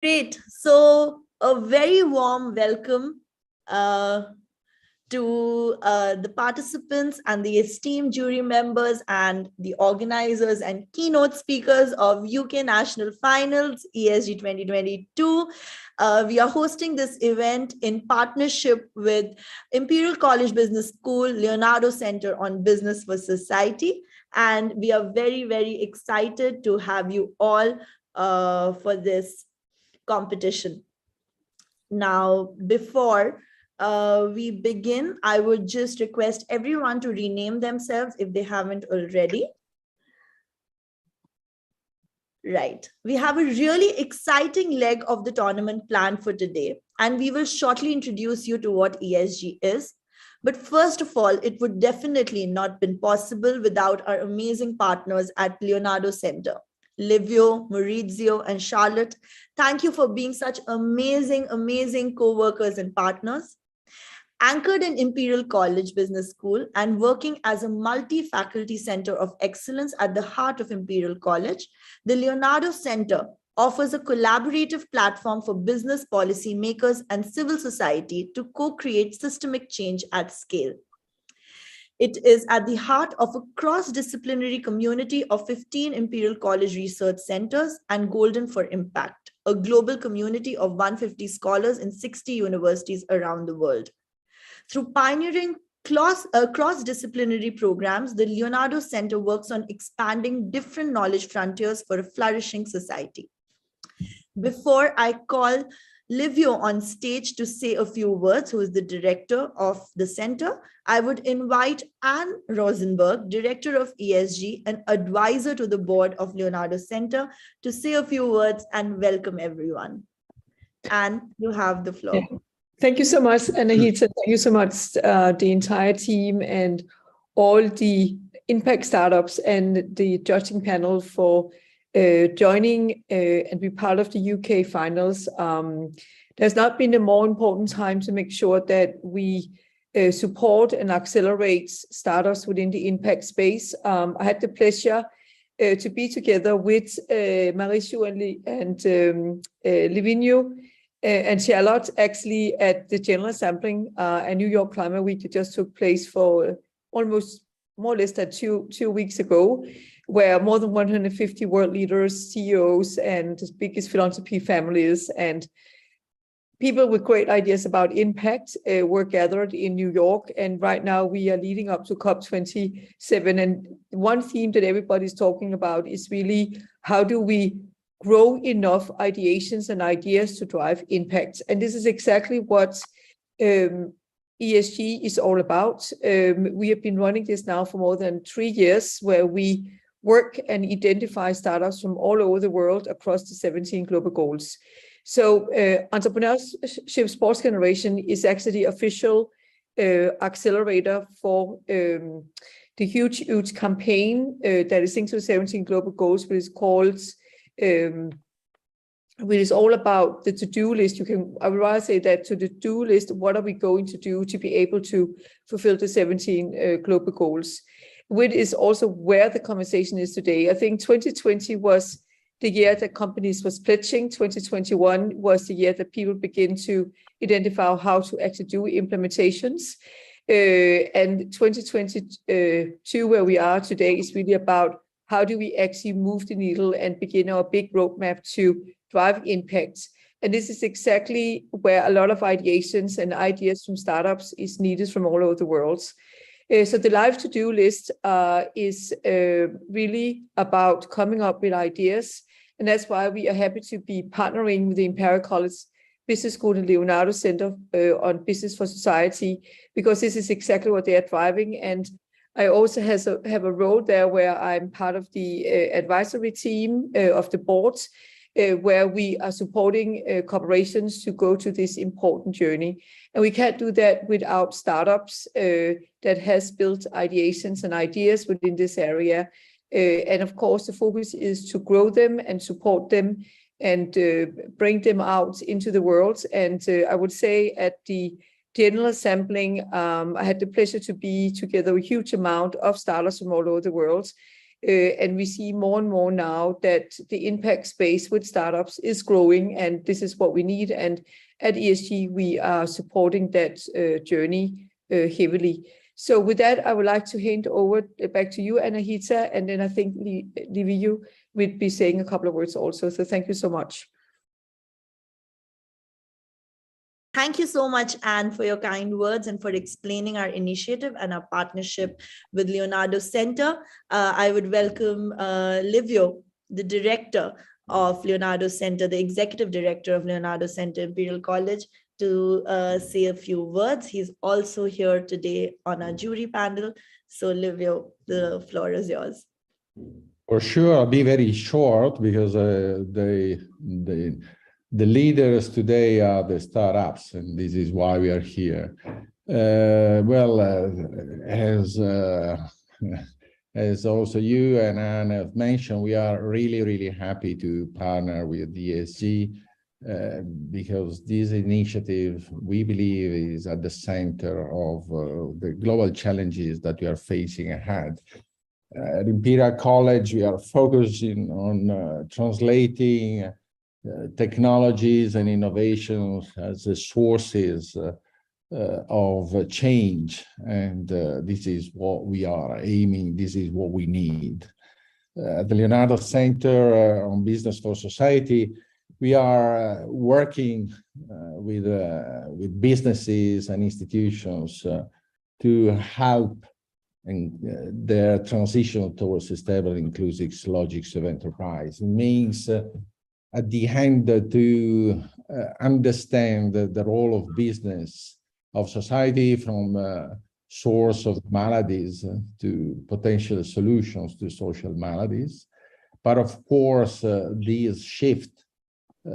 Great. So, a very warm welcome uh, to the participants and the esteemed jury members and the organizers and keynote speakers of UK National Finals ESG 2022. We are hosting this event in partnership with Imperial College Business School, Leonardo Center on Business for Society. And we are very, very excited to have you all for this competition. Now, before we begin, I would just request everyone to rename themselves if they haven't already. Right. We have a really exciting leg of the tournament planned for today, and we will shortly introduce you to what ESG is. But first of all, it would definitely not been possible without our amazing partners at Leonardo Center. Livio, Maurizio, and Charlotte, thank you for being such amazing co-workers and partners. Anchored in Imperial College Business School and working as a multi-faculty center of excellence at the heart of Imperial College, the Leonardo Center offers a collaborative platform for business policy makers and civil society to co-create systemic change at scale. It is at the heart of a cross-disciplinary community of 15 Imperial College research centers and Golden for Impact, a global community of 150 scholars in 60 universities around the world. Through pioneering cross-disciplinary programs, the Leonardo Center works on expanding different knowledge frontiers for a flourishing society. Before I call Livio on stage to say a few words, who is the director of the center, I would invite Anne Rosenberg, director of ESG and advisor to the board of Leonardo Center, to say a few words and welcome everyone. Anne, you have the floor. Yeah. Thank you so much, Anahita. Thank you so much, the entire team and all the impact startups and the judging panel for joining and be part of the UK finals. There's not been a more important time to make sure that we support and accelerate startups within the impact space. I had the pleasure to be together with Mauricio and Livigno and Charlotte actually at the general sampling at New York Climate Week that just took place for almost more or less than two weeks ago, where more than 150 world leaders, CEOs, and the biggest philanthropy families and people with great ideas about impact were gathered in New York. And right now we are leading up to COP27. And one theme that everybody's talking about is really how do we grow enough ideations and ideas to drive impact. And this is exactly what ESG is all about. We have been running this now for more than 3 years, where we work and identify startups from all over the world across the 17 global goals. So Entrepreneurship Sports Generation is actually the official accelerator for the huge campaign that is linked to the 17 global goals, which is called which is all about the to-do list. I would rather say that to the do list, what are we going to do to be able to fulfill the 17 global goals, which is also where the conversation is today. I think 2020 was the year that companies was pledging. 2021 was the year that people begin to identify how to actually do implementations. And 2022, where we are today, is really about how do we actually move the needle and begin our big roadmap to drive impact. And this is exactly where a lot of ideations and ideas from startups is needed from all over the world. So the live to-do list is really about coming up with ideas. And that's why we are happy to be partnering with the Imperial College Business School and Leonardo Center on Business for Society, because this is exactly what they are driving. And I also have a role there where I'm part of the advisory team of the board, where we are supporting corporations to go to this important journey. And we can't do that without startups that has built ideations and ideas within this area. And of course, the focus is to grow them and support them and bring them out into the world. And I would say at the general sampling, I had the pleasure to be together with a huge amount of startups from all over the world. And we see more and more now that the impact space with startups is growing, and this is what we need. And at ESG, we are supporting that journey heavily. So with that, I would like to hand over back to you, Anahita, and then I think Liviu will be saying a couple of words also. So thank you so much. Thank you so much, Anne, for your kind words and for explaining our initiative and our partnership with Leonardo Center. I would welcome Livio, the director of Leonardo Center, the executive director of Leonardo Center Imperial College, to say a few words. He's also here today on our jury panel. So Livio, the floor is yours. For sure, I'll be very short because the leaders today are the startups, and this is why we are here. As also you and Anne have mentioned, we are really, really happy to partner with ESG because this initiative, we believe, is at the center of the global challenges that we are facing ahead. At Imperial College, we are focusing on translating technologies and innovations as the sources of change, and this is what we are aiming, this is what we need. At the Leonardo Center on Business for Society, we are working with businesses and institutions to help in their transition towards sustainable inclusive logics of enterprise. It means at the end to understand the role of business, of society, from source of maladies to potential solutions to social maladies. But of course, this shift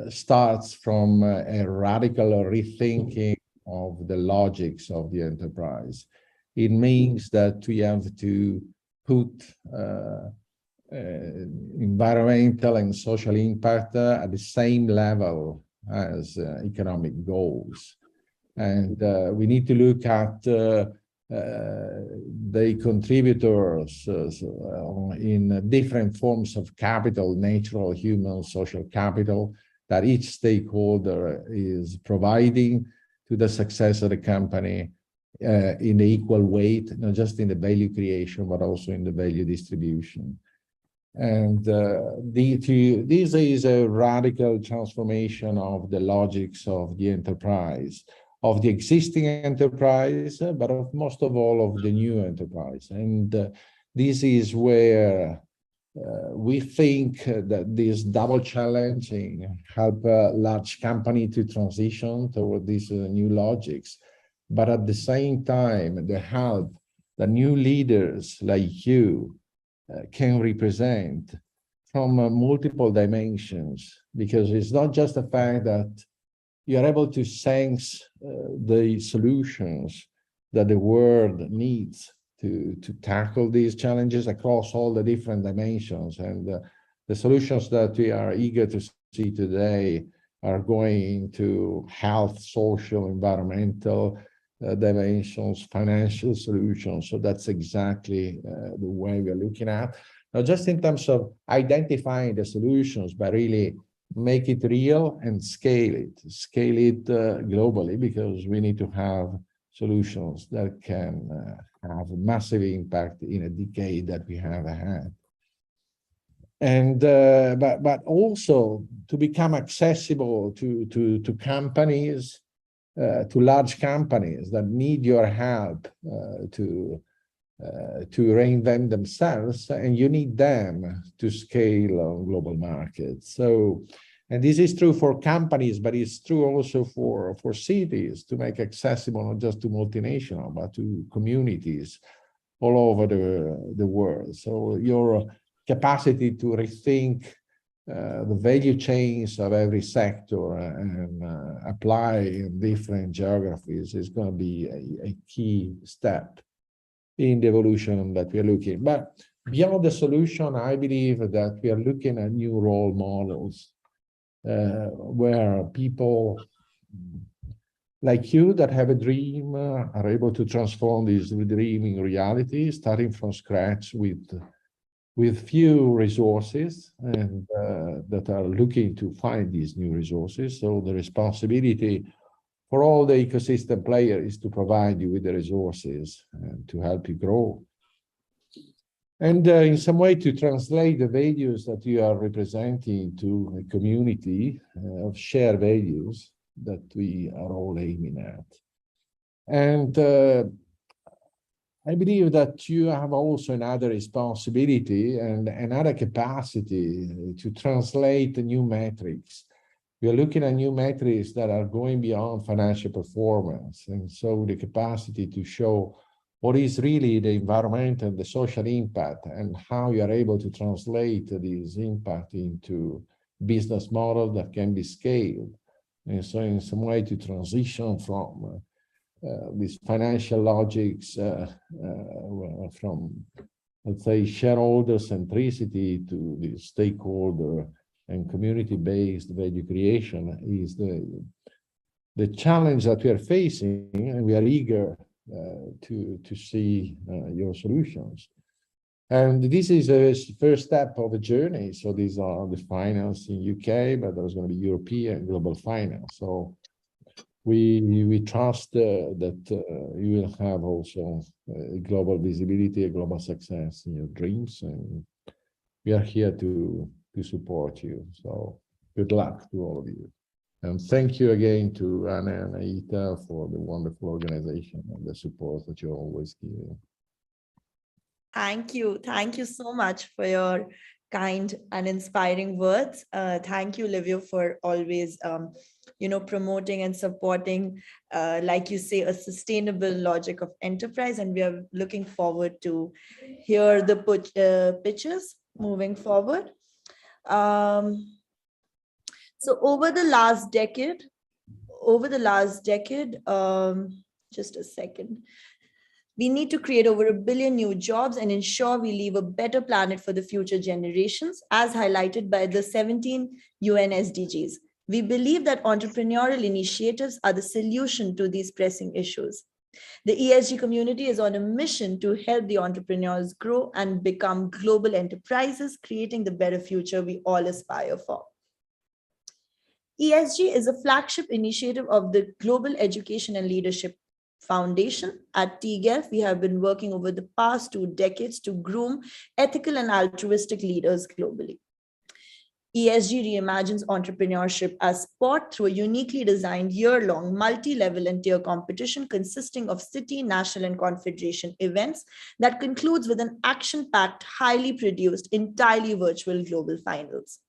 starts from a radical rethinking of the logics of the enterprise. It means that we have to put environmental and social impact at the same level as economic goals. And we need to look at the contributors in different forms of capital, natural, human, social capital, that each stakeholder is providing to the success of the company in the equal weight, not just in the value creation, but also in the value distribution. And this is a radical transformation of the logics of the enterprise, of the existing enterprise, but of most of all of the new enterprise. And this is where we think that this double challenging help a large company to transition toward these new logics, but at the same time, the help that new leaders like you can represent from multiple dimensions, because it's not just the fact that you are able to sense the solutions that the world needs to tackle these challenges across all the different dimensions. And the solutions that we are eager to see today are going to health, social, environmental dimensions, financial solutions. So that's exactly the way we're looking at. Not just in terms of identifying the solutions, but really make it real and scale it globally, because we need to have solutions that can have a massive impact in a decade that we have ahead. And but also to become accessible to companies, to large companies that need your help to reinvent themselves, and you need them to scale on global markets. So, and this is true for companies, but it's true also for cities, to make accessible not just to multinational, but to communities all over the world. So your capacity to rethink the value chains of every sector and apply in different geographies is going to be a key step in the evolution that we are looking. But beyond the solution, I believe that we are looking at new role models where people like you that have a dream are able to transform this dream in reality, starting from scratch with with few resources and that are looking to find these new resources. So the responsibility for all the ecosystem players is to provide you with the resources and to help you grow. And in some way to translate the values that you are representing to a community of shared values that we are all aiming at. And I believe that you have also another responsibility and another capacity to translate the new metrics. We are looking at new metrics that are going beyond financial performance. And so the capacity to show what is really the environmental and the social impact and how you are able to translate this impact into business model that can be scaled. And so in some way to transition from these financial logics from, let's say, shareholder centricity to the stakeholder and community-based value creation is the challenge that we are facing, and we are eager to see your solutions. And this is a first step of a journey. So these are the finance in UK, but there's going to be European global finance. So we trust that you will have also a global visibility, a global success in your dreams, and we are here to support you. So good luck to all of you. And thank you again to Anna and Aita for the wonderful organization and the support that you're always giving. Thank you. Thank you so much for your kind and inspiring words. Thank you, Livio, for always promoting and supporting, like you say, a sustainable logic of enterprise. And we are looking forward to hear the pitches moving forward. So over the last decade, just a second, we need to create over 1 billion new jobs and ensure we leave a better planet for the future generations, as highlighted by the 17 UN SDGs. We believe that entrepreneurial initiatives are the solution to these pressing issues. The ESG community is on a mission to help the entrepreneurs grow and become global enterprises, creating the better future we all aspire for. ESG is a flagship initiative of the Global Education and Leadership Foundation. At TGEF, we have been working over the past 2 decades to groom ethical and altruistic leaders globally. ESG reimagines entrepreneurship as sport through a uniquely designed year-long multi-level and tier competition consisting of city, national, and confederation events that concludes with an action-packed, highly produced, entirely virtual global finals.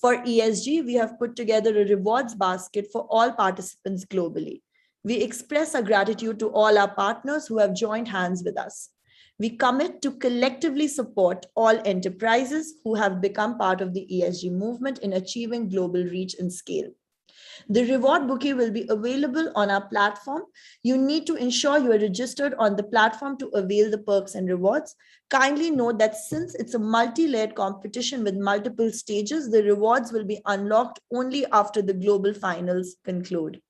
For ESG, we have put together a rewards basket for all participants globally. We express our gratitude to all our partners who have joined hands with us. We commit to collectively support all enterprises who have become part of the ESG movement in achieving global reach and scale. The reward bouquet will be available on our platform. You need to ensure you are registered on the platform to avail the perks and rewards. Kindly note that since it's a multi-layered competition with multiple stages, the rewards will be unlocked only after the global finals conclude.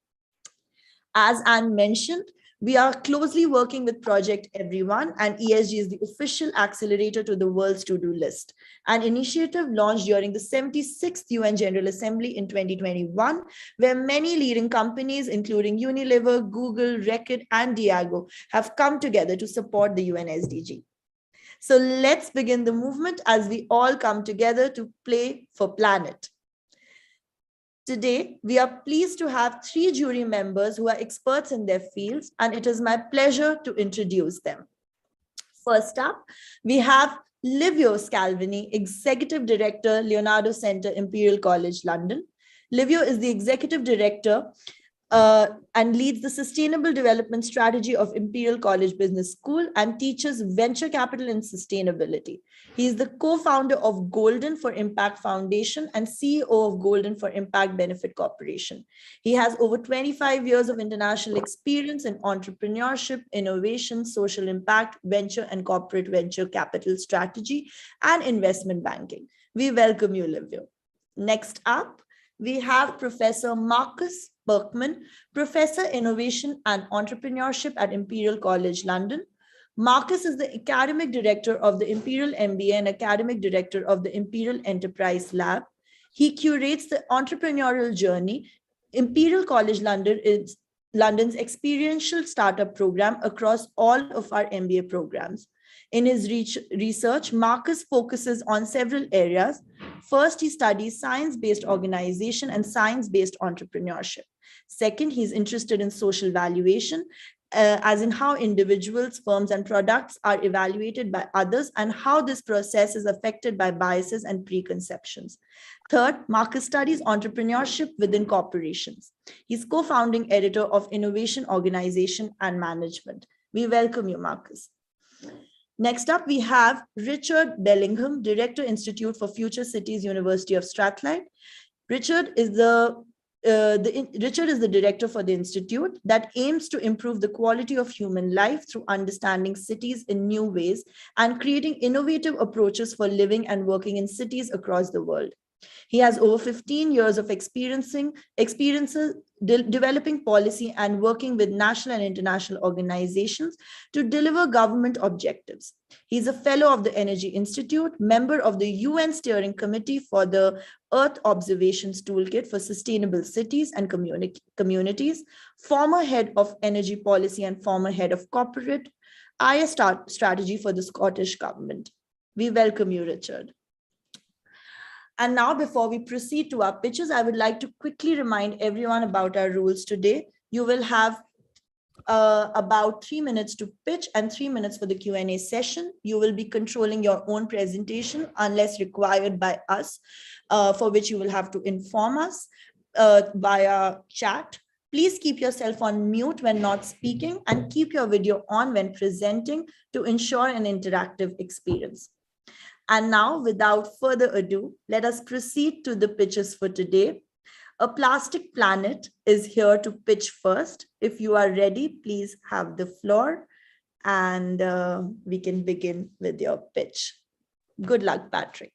As Anne mentioned, we are closely working with Project Everyone, and ESG is the official accelerator to the world's to-do list, an initiative launched during the 76th UN General Assembly in 2021, where many leading companies, including Unilever, Google, Reckitt, and Diageo, have come together to support the UN SDG. So let's begin the movement as we all come together to play for planet. Today, we are pleased to have 3 jury members who are experts in their fields, and it is my pleasure to introduce them. First up, we have Livio Scalvini, Executive Director, Leonardo Center, Imperial College, London. Livio is the Executive Director and leads the Sustainable Development Strategy of Imperial College Business School and teaches venture capital and sustainability. He is the co-founder of Golden for Impact Foundation and CEO of Golden for Impact Benefit Corporation. He has over 25 years of international experience in entrepreneurship, innovation, social impact, venture and corporate venture capital strategy, and investment banking. We welcome you, Livio. Next up, we have Professor Marcus Berkman, Professor Innovation and Entrepreneurship at Imperial College London. Marcus is the academic director of the Imperial MBA and academic director of the Imperial Enterprise Lab. He curates the entrepreneurial journey. Imperial College London is London's experiential startup program across all of our MBA programs. In his research, Marcus focuses on several areas. First, he studies science-based organization and science-based entrepreneurship. Second, he's interested in social valuation, as in how individuals, firms, and products are evaluated by others and how this process is affected by biases and preconceptions. Third, Marcus studies entrepreneurship within corporations. He's co-founding editor of Innovation Organization and Management. We welcome you, Marcus. Next up, we have Richard Bellingham, Director, Institute for Future Cities, University of Strathclyde. Richard is the director for the institute that aims to improve the quality of human life through understanding cities in new ways and creating innovative approaches for living and working in cities across the world. He has over 15 years of experiences developing policy and working with national and international organizations to deliver government objectives. He's a fellow of the Energy Institute, member of the UN Steering Committee for the Earth Observations Toolkit for Sustainable Cities and Communities, former head of energy policy and former head of corporate IS strategy for the Scottish government. We welcome you, Richard. And now, before we proceed to our pitches, I would like to quickly remind everyone about our rules today. You will have about 3 minutes to pitch and 3 minutes for the Q&A session. You will be controlling your own presentation unless required by us, for which you will have to inform us via chat. Please keep yourself on mute when not speaking and keep your video on when presenting to ensure an interactive experience. And now, without further ado, let us proceed to the pitches for today. A Plastic Planet is here to pitch first. If you are ready, please have the floor and we can begin with your pitch. Good luck, Patrick.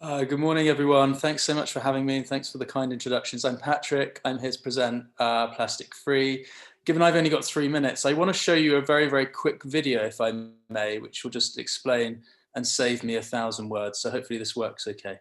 Good morning, everyone. Thanks so much for having me and thanks for the kind introductions. I'm Patrick. I'm here to present Plastic Free. Given I've only got 3 minutes, I want to show you a very, very quick video, if I may, which will just explain and save me 1,000 words. So hopefully this works okay.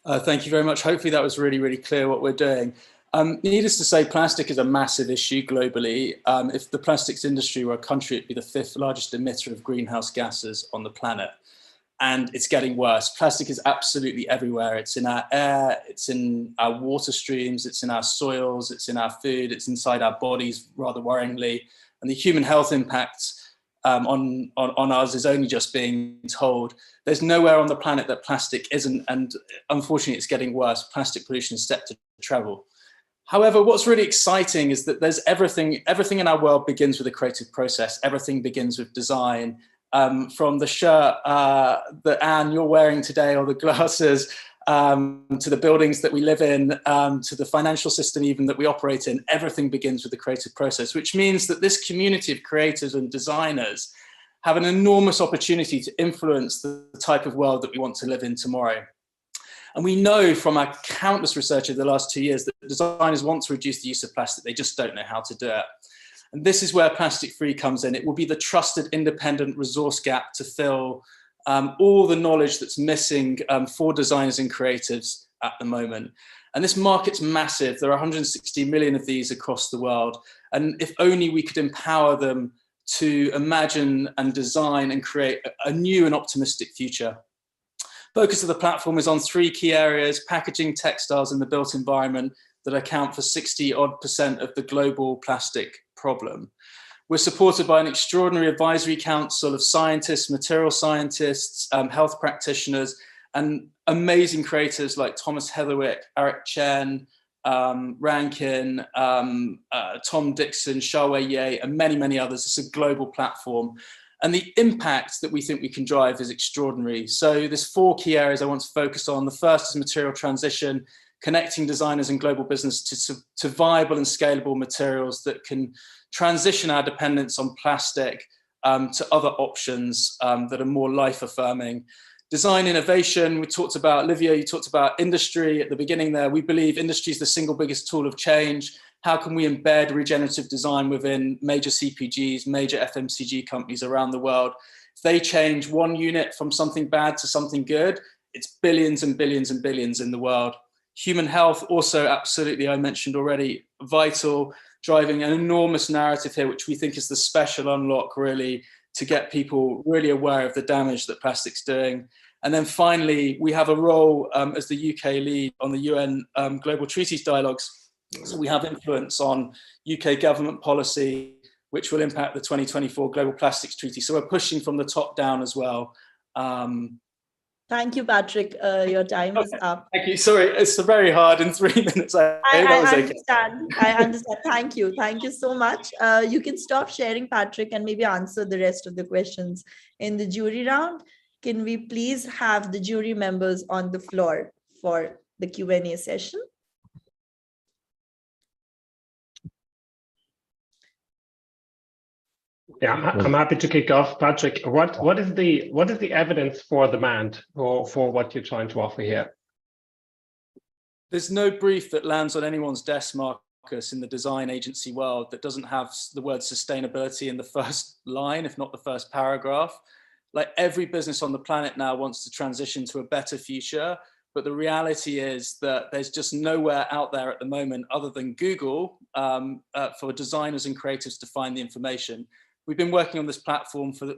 Thank you very much. Hopefully that was really, really clear what we're doing. Needless to say, plastic is a massive issue globally. If the plastics industry were a country, it'd be the 5th largest emitter of greenhouse gases on the planet. And it's getting worse. Plastic is absolutely everywhere. It's in our air, it's in our water streams, it's in our soils, it's in our food, it's inside our bodies, rather worryingly. And the human health impacts on us is only just being told. There's nowhere on the planet that plastic isn't, and unfortunately it's getting worse. Plastic pollution is set to treble. However, what's really exciting is that there's everything in our world begins with a creative process. Everything begins with design. From the shirt that Anne, you're wearing today, or the glasses, to the buildings that we live in, to the financial system even that we operate in, everything begins with the creative process, which means that this community of creators and designers have an enormous opportunity to influence the type of world that we want to live in tomorrow. And we know from our countless research over the last 2 years that designers want to reduce the use of plastic, they just don't know how to do it. And this is where Plastic Free comes in. It will be the trusted independent resource gap to fill all the knowledge that's missing for designers and creatives at the moment. And this market's massive. There are 160 million of these across the world. And if only we could empower them to imagine and design and create a new and optimistic future. Focus of the platform is on 3 key areas: packaging, textiles, and the built environment, that account for 60% of the global plastic problem. We're supported by an extraordinary advisory council of scientists, material scientists, health practitioners, and amazing creators like Thomas Heatherwick, Eric Chen, Rankin, Tom Dixon, Xiaowei Ye, and many, many others. It's a global platform. And the impact that we think we can drive is extraordinary. So there's 4 key areas I want to focus on. The first is material transition, connecting designers and global business to viable and scalable materials that can transition our dependence on plastic to other options that are more life-affirming. Design innovation, we talked about, Olivia, you talked about industry at the beginning there. We believe industry is the single biggest tool of change. How can we embed regenerative design within major CPGs, major FMCG companies around the world? If they change one unit from something bad to something good, it's billions and billions and billions in the world. Human health, also absolutely, I mentioned already, vital, driving an enormous narrative here, which we think is the special unlock really to get people really aware of the damage that plastic's doing. And then finally, we have a role as the UK lead on the UN Global Treaties Dialogues. So we have influence on UK government policy, which will impact the 2024 Global Plastics Treaty. So we're pushing from the top down as well. Thank you, Patrick. Your time is up. Thank you. Sorry, it's very hard in 3 minutes. I understand. I understand. Thank you. Thank you so much. You can stop sharing, Patrick, and maybe answer the rest of the questions in the jury round. Can we please have the jury members on the floor for the Q&A session? Yeah, I'm happy to kick off. Patrick, what is the evidence for demand for what you're trying to offer here? There's no brief that lands on anyone's desk, Marcus, in the design agency world that doesn't have the word sustainability in the first line, if not the first paragraph. Like every business on the planet now wants to transition to a better future, but the reality is that there's just nowhere out there at the moment other than Google for designers and creatives to find the information. We've been working on this platform for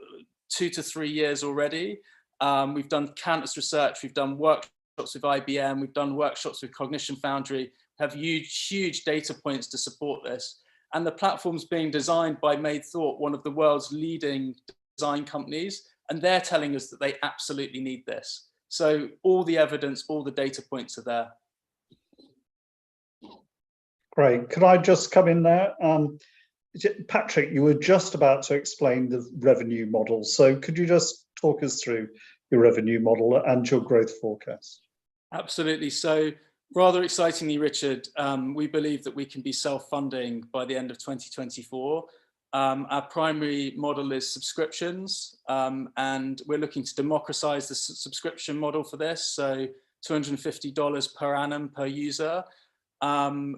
2 to 3 years already. We've done countless research. We've done workshops with IBM. We've done workshops with Cognition Foundry. We have huge data points to support this. And the platform's being designed by Made Thought, one of the world's leading design companies. And they're telling us that they absolutely need this. So all the evidence, all the data points are there. Great. Could I just come in there? Patrick, you were just about to explain the revenue model. So could you just talk us through your revenue model and your growth forecast? Absolutely. So rather excitingly, Richard, we believe that we can be self-funding by the end of 2024. Our primary model is subscriptions, and we're looking to democratize the subscription model for this. So $250 per annum per user.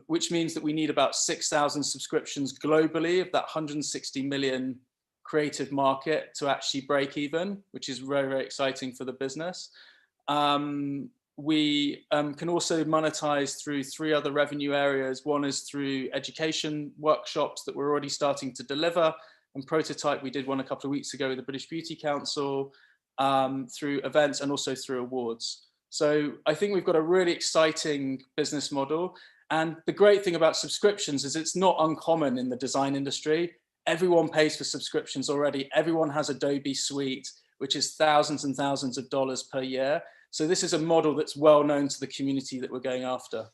Which means that we need about 6,000 subscriptions globally of that 160 million creative market to actually break even, which is very, very exciting for the business. We can also monetize through 3 other revenue areas. One is through education workshops that we're already starting to deliver and prototype. We did one a couple of weeks ago with the British Beauty Council, through events and also through awards. So I think we've got a really exciting business model. And the great thing about subscriptions is it's not uncommon in the design industry. Everyone pays for subscriptions already. Everyone has Adobe Suite, which is thousands and thousands of dollars per year. So this is a model that's well known to the community that we're going after.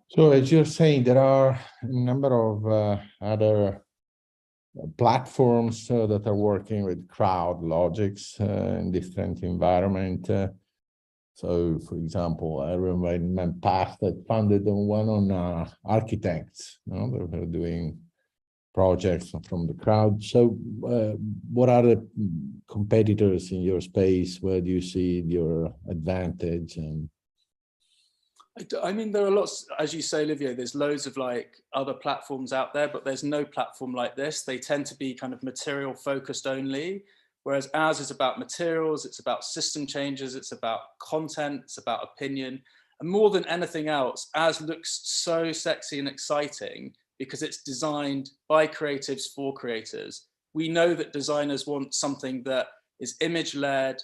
So as you're saying, there are a number of other platforms that are working with crowd logics in different environment. So, for example, I remember in my past I funded one on architects. They were doing projects from the crowd. So, what are the competitors in your space? Where do you see your advantage? And I mean, there are lots, as you say, Olivier, there's loads of like other platforms out there, but there's no platform like this. They tend to be kind of material focused only, whereas ours is about materials, it's about system changes, it's about content, it's about opinion. And more than anything else, ours looks so sexy and exciting because it's designed by creatives for creators. We know that designers want something that is image-led,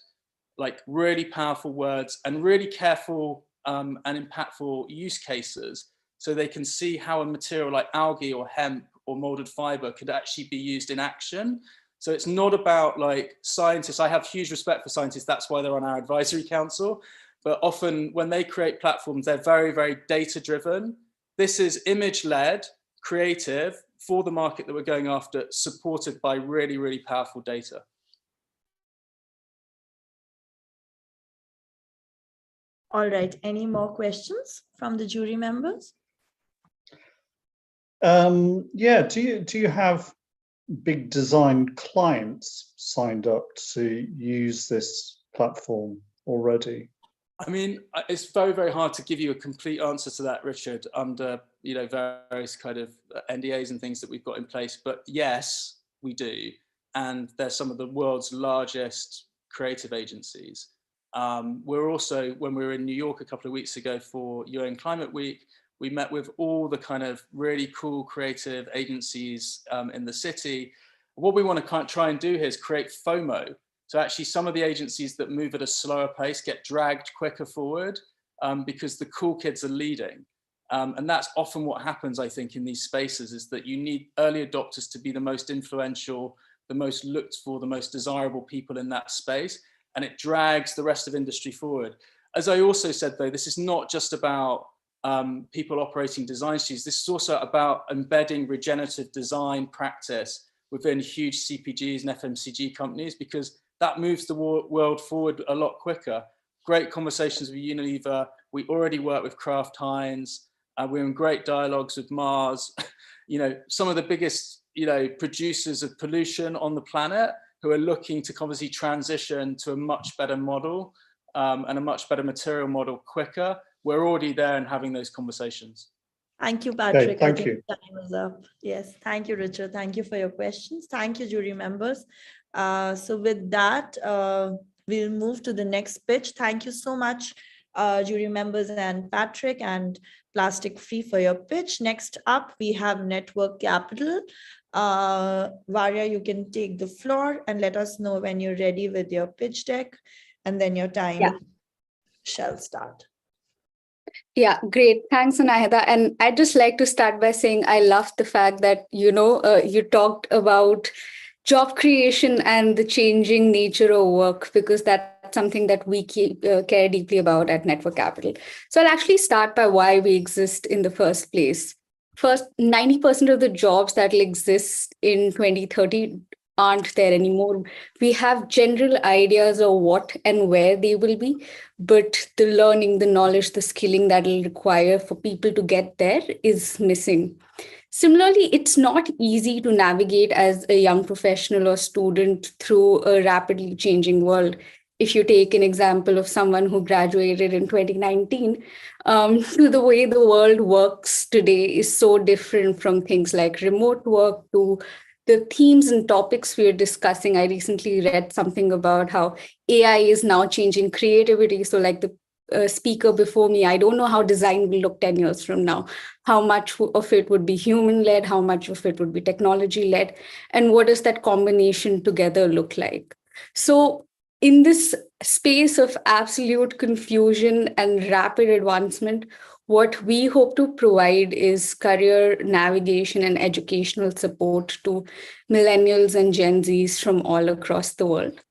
like really powerful words and really careful and impactful use cases, so they can see how a material like algae or hemp or molded fiber could actually be used in action. So it's not about like scientists. I have huge respect for scientists. That's why they're on our advisory council. But often when they create platforms, they're very, very data driven. This is image led, creative for the market that we're going after, supported by really, really powerful data. All right, any more questions from the jury members? Yeah, do you have big design clients signed up to use this platform already? I mean, it's very, very hard to give you a complete answer to that, Richard, under various kind of NDAs and things that we've got in place. But yes, we do, and they're some of the world's largest creative agencies. We're also, when we were in New York a couple of weeks ago for UN Climate Week, we met with all the kind of really cool creative agencies in the city. What we want to try and do here is create FOMO. So actually some of the agencies that move at a slower pace get dragged quicker forward because the cool kids are leading. And that's often what happens, I think, in these spaces, is that you need early adopters to be the most influential, the most looked for, the most desirable people in that space. And it drags the rest of industry forward. As I also said, though, this is not just about people operating design studios. This is also about embedding regenerative design practice within huge CPGs and FMCG companies, because that moves the world forward a lot quicker. Great conversations with Unilever. We already work with Kraft Heinz. We're in great dialogues with Mars. Some of the biggest, producers of pollution on the planet, who are looking to obviously transition to a much better model and a much better material model quicker. We're already there and having those conversations. Thank you, Patrick. Okay, thank you. Time is up. Yes, thank you, Richard. Thank you for your questions. Thank you, jury members. So with that, we'll move to the next pitch. Thank you so much, jury members and Patrick and Plastic Free for your pitch. Next up, we have Network Capital. Varya, you can take the floor and let us know when you're ready with your pitch deck, and then your time shall start. Yeah, great. Thanks, Anahida. And I'd just like to start by saying I love the fact that, you talked about job creation and the changing nature of work, because that's something that we care deeply about at Network Capital. So I'll actually start by why we exist in the first place. First, 90% of the jobs that will exist in 2030 aren't there anymore. We have general ideas of what and where they will be, but the learning, the knowledge, the skilling that will require for people to get there is missing. Similarly, it's not easy to navigate as a young professional or student through a rapidly changing world. If you take an example of someone who graduated in 2019, to the way the world works today is so different, from things like remote work to the themes and topics we are discussing. I recently read something about how AI is now changing creativity. So like the speaker before me, I don't know how design will look 10 years from now, how much of it would be human-led, how much of it would be technology-led, and what does that combination together look like? So in this space of absolute confusion and rapid advancement, what we hope to provide is career navigation and educational support to millennials and Gen Zs from all across the world.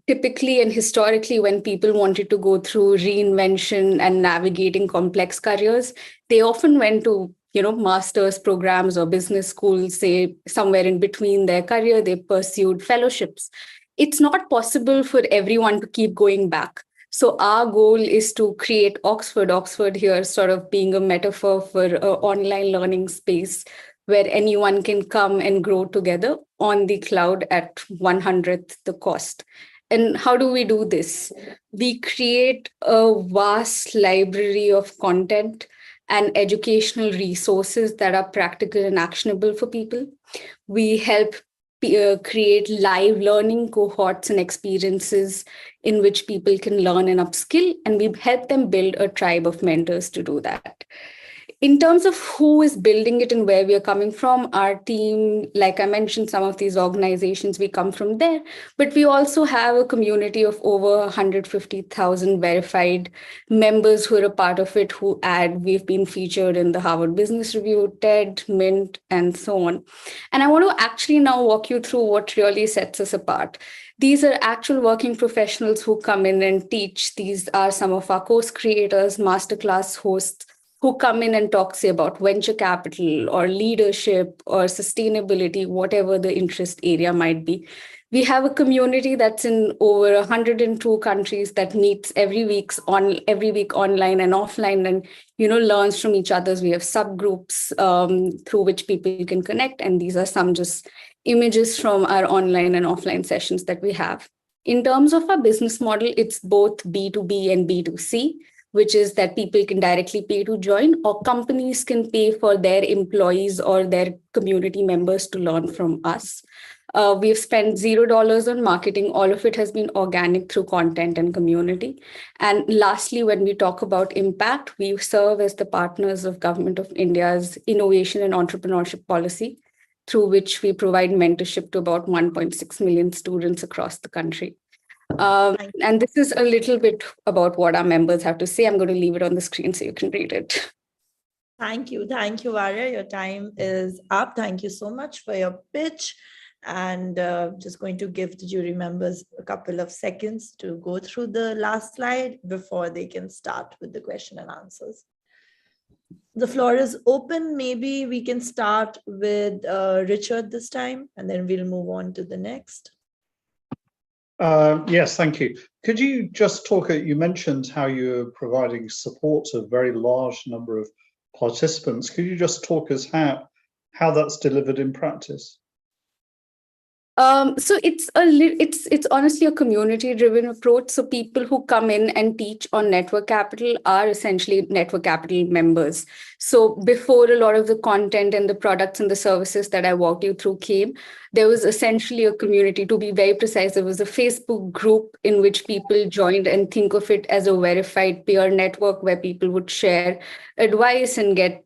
Typically and historically, when people wanted to go through reinvention and navigating complex careers, they often went to, master's programs or business schools. Say somewhere in between their career, they pursued fellowships. It's not possible for everyone to keep going back. So our goal is to create Oxford here sort of being a metaphor for an online learning space where anyone can come and grow together on the cloud at 100th the cost. And how do we do this? We create a vast library of content and educational resources that are practical and actionable for people. We help create live learning cohorts and experiences in which people can learn and upskill, and we help them build a tribe of mentors to do that. In terms of who is building it and where we are coming from, our team, like I mentioned, some of these organizations, we come from there, but we also have a community of over 150,000 verified members who are a part of it, we've been featured in the Harvard Business Review, TED, Mint, and so on. And I want to actually now walk you through what really sets us apart. These are actual working professionals who come in and teach. These are some of our course creators, masterclass hosts, who come in and talk, say, about venture capital or leadership or sustainability, whatever the interest area might be. We have a community that's in over 102 countries that meets every week online and offline, and learns from each other. We have subgroups through which people can connect, and these are some just images from our online and offline sessions that we have. In terms of our business model, it's both B2B and B2C, which is that people can directly pay to join, or companies can pay for their employees or their community members to learn from us. We've spent $0 on marketing. All of it has been organic through content and community. And lastly, when we talk about impact, we serve as the partners of Government of India's innovation and entrepreneurship policy, through which we provide mentorship to about 1.6 million students across the country. And this is a little bit about what our members have to say. I'm going to leave it on the screen so you can read it. Thank you, Varya. Your time is up. Thank you so much for your pitch. And just going to give the jury members a couple of seconds to go through the last slide before they can start with the question and answers. The floor is open. Maybe we can start with Richard this time, and then we'll move on to the next. Yes, thank you. Could you just talk, you mentioned how you're providing support to a very large number of participants. Could you just talk us how that's delivered in practice? So it's honestly a community-driven approach. So people who come in and teach on network capital are essentially network capital members. So before a lot of the content and the products and the services that I walked you through came, there was essentially a community. To be very precise, there was a Facebook group in which people joined, and think of it as a verified peer network where people would share advice and get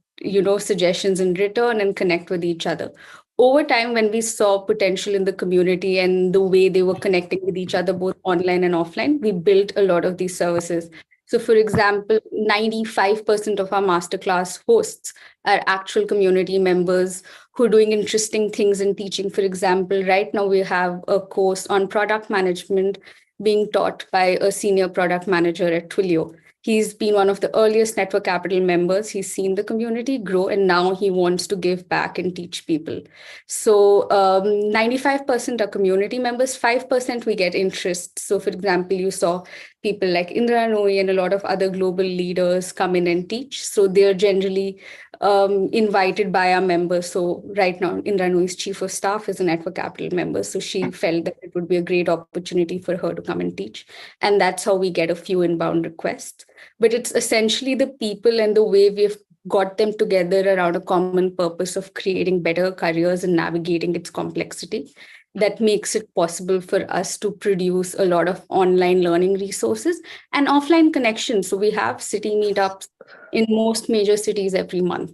suggestions in return and connect with each other. Over time, when we saw potential in the community and the way they were connecting with each other, both online and offline, we built a lot of these services. So for example, 95% of our masterclass hosts are actual community members who are doing interesting things in teaching. For example, right now we have a course on product management being taught by a senior product manager at Twilio. He's been one of the earliest network capital members. He's seen the community grow, and now he wants to give back and teach people. So 95% are community members, 5% we get interest. So for example, you saw people like Indra Nooyi and a lot of other global leaders come in and teach. So they're generally invited by our members. So right now, Indra Nooyi's chief of staff is a network capital member. So she felt that it would be a great opportunity for her to come and teach. And that's how we get a few inbound requests. But it's essentially the people and the way we've got them together around a common purpose of creating better careers and navigating its complexity that makes it possible for us to produce a lot of online learning resources and offline connections. So we have city meetups in most major cities every month.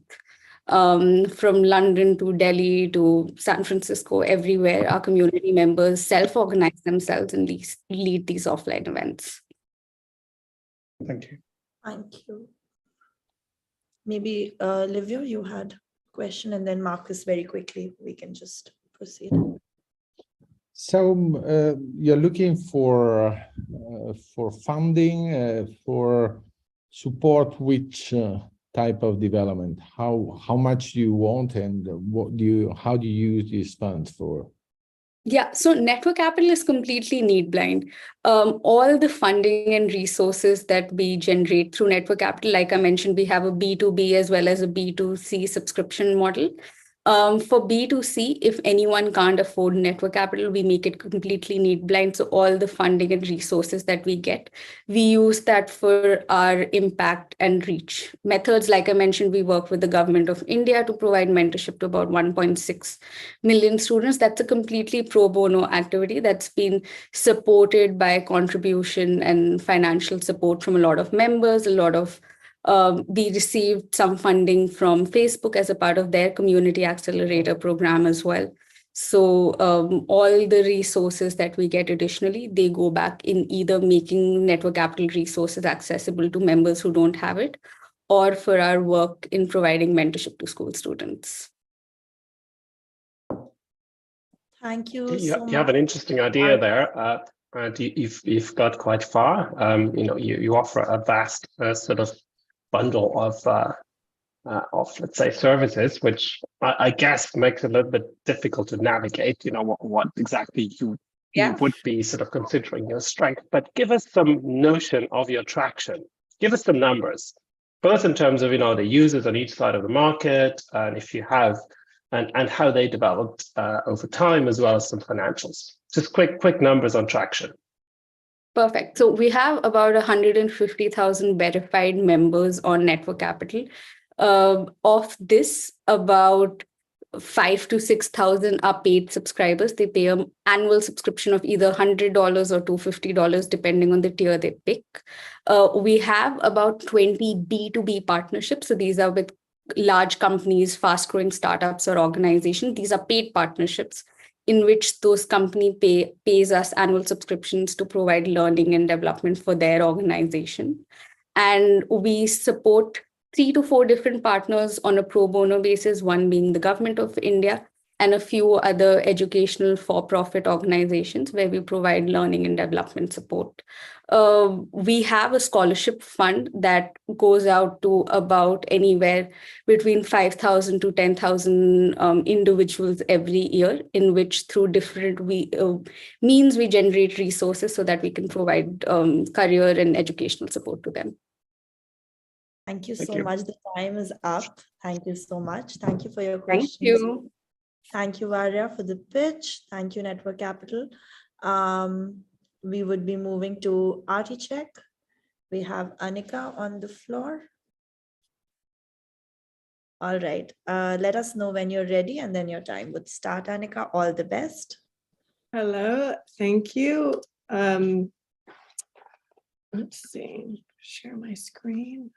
From London to Delhi to San Francisco, everywhere, our community members self-organize themselves and lead these offline events. Thank you. Thank you. Maybe Livia, you had a question, and then Marcus, very quickly, we can just proceed. So you're looking for funding, for support, which type of development? How much do you want, and how do you use these funds for? Yeah, so network capital is completely need blind. All the funding and resources that we generate through network capital, like I mentioned, we have a B2B as well as a B2C subscription model. For B2C, if anyone can't afford network capital, we make it completely need blind. So all the funding and resources that we get, we use that for our impact and reach methods. Like I mentioned, we work with the government of India to provide mentorship to about 1.6 million students. That's a completely pro bono activity that's been supported by contribution and financial support from a lot of members, we received some funding from Facebook as a part of their community accelerator program as well. So all the resources that we get additionally, they go back in either making network capital resources accessible to members who don't have it, or for our work in providing mentorship to school students. Thank you You so much. have an interesting idea there. And you've got quite far. You offer a vast sort of bundle of let's say services, which I guess makes it a little bit difficult to navigate. What exactly you would be sort of considering your strength. But give us some notion of your traction. Give us some numbers, both in terms of the users on each side of the market, and if you have, and how they developed over time, as well as some financials. Just quick numbers on traction. Perfect. So we have about 150,000 verified members on Network Capital. Of this, about 5,000 to 6,000 are paid subscribers. They pay an annual subscription of either $100 or $250, depending on the tier they pick. We have about 20 B2B partnerships. So these are with large companies, fast-growing startups or organizations. These are paid partnerships in which those company pays us annual subscriptions to provide learning and development for their organization. And we support 3 to 4 different partners on a pro bono basis, one being the government of India and a few other educational for-profit organizations where we provide learning and development support. We have a scholarship fund that goes out to about anywhere between 5,000 to 10,000 individuals every year, in which through different means we generate resources so that we can provide career and educational support to them. Thank you so much. The time is up. Thank you so much. Thank you for your questions. Thank you. Thank you, Varya, for the pitch. Thank you, Network Capital. We would be moving to Articheck. We have Anika on the floor. All right. Let us know when you're ready, and then your time would start, Anika. All the best. Hello. Thank you. Let's see. Share my screen.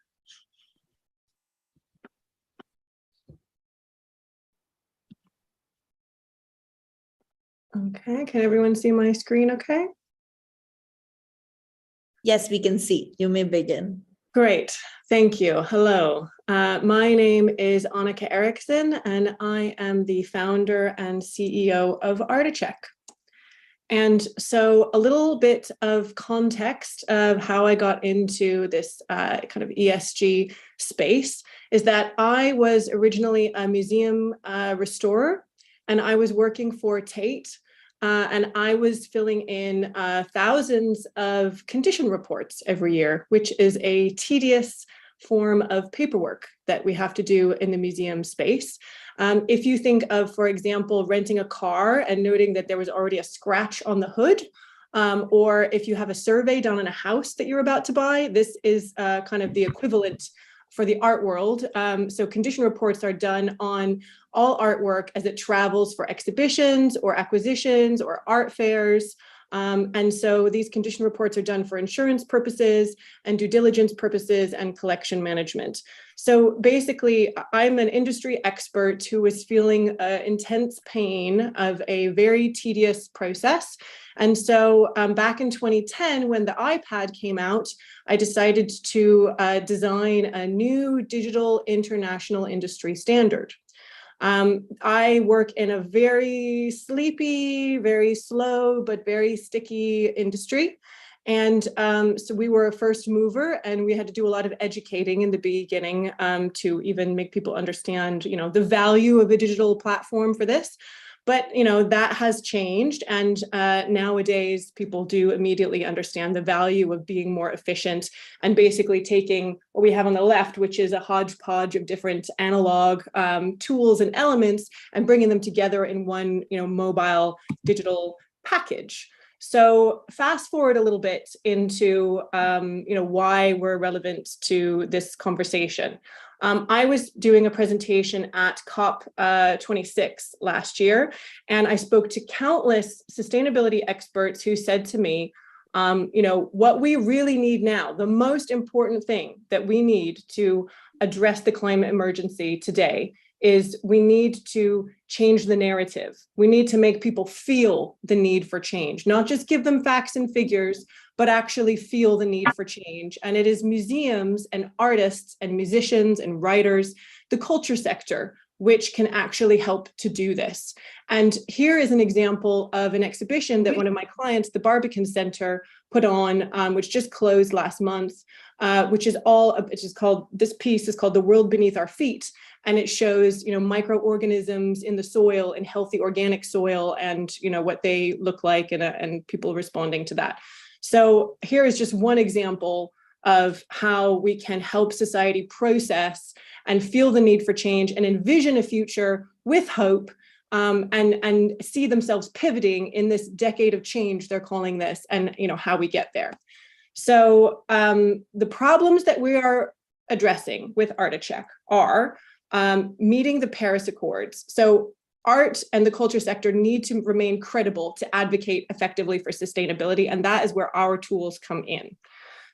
Okay, can everyone see my screen okay? Yes, we can see. You may begin. Great, thank you. Hello, my name is Annika Eriksson, and I am the founder and CEO of Articheck. And so a little bit of context of how I got into this kind of ESG space is that I was originally a museum restorer, and I was working for Tate, and I was filling in thousands of condition reports every year, which is a tedious form of paperwork that we have to do in the museum space. If you think of, for example, renting a car and noting that there was already a scratch on the hood, or if you have a survey done on a house that you're about to buy, this is kind of the equivalent for the art world. So condition reports are done on all artwork as it travels for exhibitions or acquisitions or art fairs. And so these condition reports are done for insurance purposes and due diligence purposes and collection management. So basically, I'm an industry expert who was feeling intense pain of a very tedious process. And so back in 2010, when the iPad came out, I decided to design a new digital international industry standard. I work in a very sleepy, very slow, but very sticky industry. And so we were a first mover, and we had to do a lot of educating in the beginning to even make people understand, the value of a digital platform for this. But that has changed, and nowadays people do immediately understand the value of being more efficient and basically taking what we have on the left, which is a hodgepodge of different analog tools and elements, and bringing them together in one mobile digital package. So fast forward a little bit into why we're relevant to this conversation. I was doing a presentation at COP26 last year, and I spoke to countless sustainability experts who said to me, what we really need now, the most important thing that we need to address the climate emergency today is we need to change the narrative. We need to make people feel the need for change, not just give them facts and figures, but actually feel the need for change. And it is museums and artists and musicians and writers, the culture sector, which can actually help to do this. And here is an example of an exhibition that one of my clients, the Barbican Center, put on, which just closed last month, this piece is called The World Beneath Our Feet. And it shows, microorganisms in the soil and healthy organic soil, and what they look like, and people responding to that. So here is just one example of how we can help society process and feel the need for change and envision a future with hope, and see themselves pivoting in this decade of change, they're calling this, and how we get there. So the problems that we are addressing with ArtiCheck are meeting the Paris Accords. So art and the culture sector need to remain credible to advocate effectively for sustainability, and that is where our tools come in.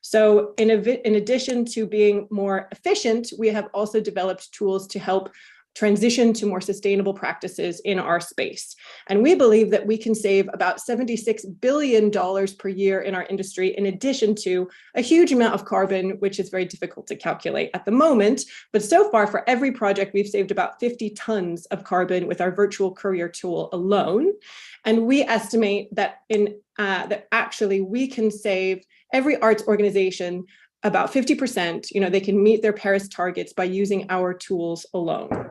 So in addition to being more efficient, we have also developed tools to help transition to more sustainable practices in our space. And we believe that we can save about $76 billion per year in our industry, in addition to a huge amount of carbon, which is very difficult to calculate at the moment. But so far, for every project, we've saved about 50 tons of carbon with our virtual courier tool alone. And we estimate that that actually we can save every arts organization about 50%. They can meet their Paris targets by using our tools alone.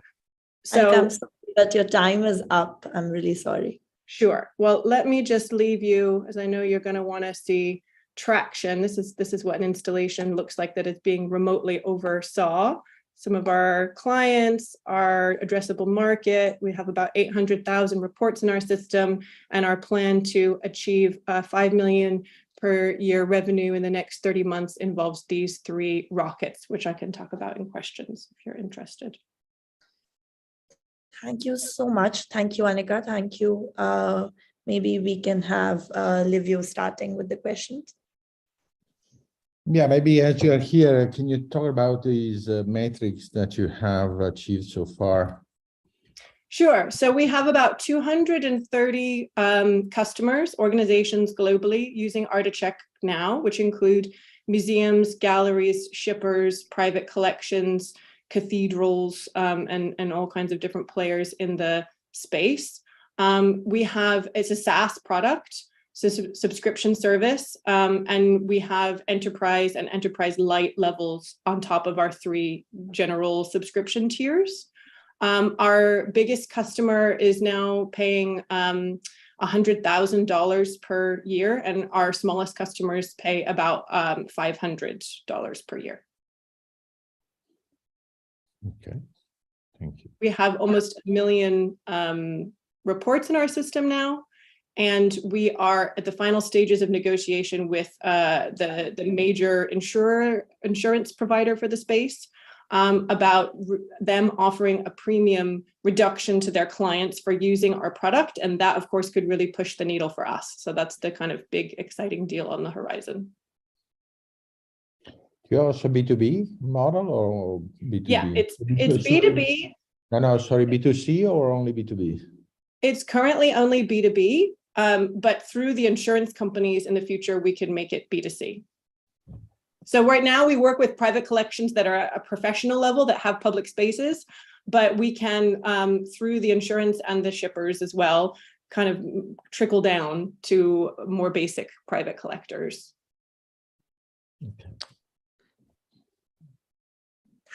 So I'm sorry that your time is up. I'm really sorry. Sure. Well, let me just leave you, as I know you're going to want to see traction. This is what an installation looks like that is being remotely oversaw. Some of our clients, our addressable market, we have about 800,000 reports in our system, and our plan to achieve 5 million per year revenue in the next 30 months involves these 3 rockets, which I can talk about in questions if you're interested. Thank you so much. Thank you, Annika. Thank you. Maybe we can have Livio starting with the questions. Yeah, maybe as you're here, can you talk about these metrics that you have achieved so far? Sure. So we have about 230 customers, organizations globally using ArtiCheck now, which include museums, galleries, shippers, private collections, cathedrals, and all kinds of different players in the space. It's a SaaS product, so subscription service, and we have enterprise and enterprise light levels on top of our 3 general subscription tiers. Our biggest customer is now paying $100,000 per year, and our smallest customers pay about $500 per year. Okay, thank you. We have almost 1 million reports in our system now, and we are at the final stages of negotiation with the major insurance provider for the space about them offering a premium reduction to their clients for using our product, and that, of course, could really push the needle for us. So that's the kind of big, exciting deal on the horizon. Do you also B2B model or B2B? Yeah, it's B2B. No, sorry, B2C or only B2B? It's currently only B2B, but through the insurance companies in the future, we can make it B2C. So right now we work with private collections that are at a professional level that have public spaces, but we can, through the insurance and the shippers as well, kind of trickle down to more basic private collectors. Okay.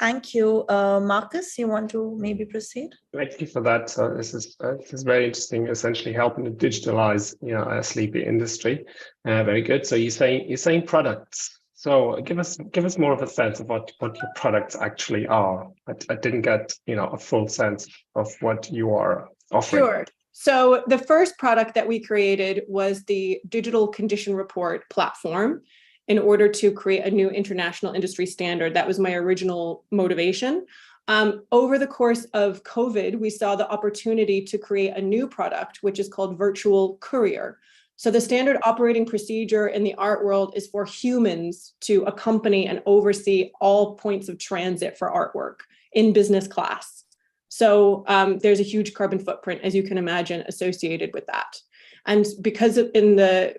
Thank you. Marcus, you want to maybe proceed? Thank you for that. So this is very interesting. Essentially, helping to digitalize, a sleepy industry. Very good. So you're saying products. So give us more of a sense of what your products actually are. I didn't get a full sense of what you are offering. Sure. So the first product that we created was the digital condition report platform in order to create a new international industry standard. That was my original motivation. Over the course of COVID, we saw the opportunity to create a new product, which is called Virtual Courier. So the standard operating procedure in the art world is for humans to accompany and oversee all points of transit for artwork in business class. So there's a huge carbon footprint, as you can imagine, associated with that. And because in the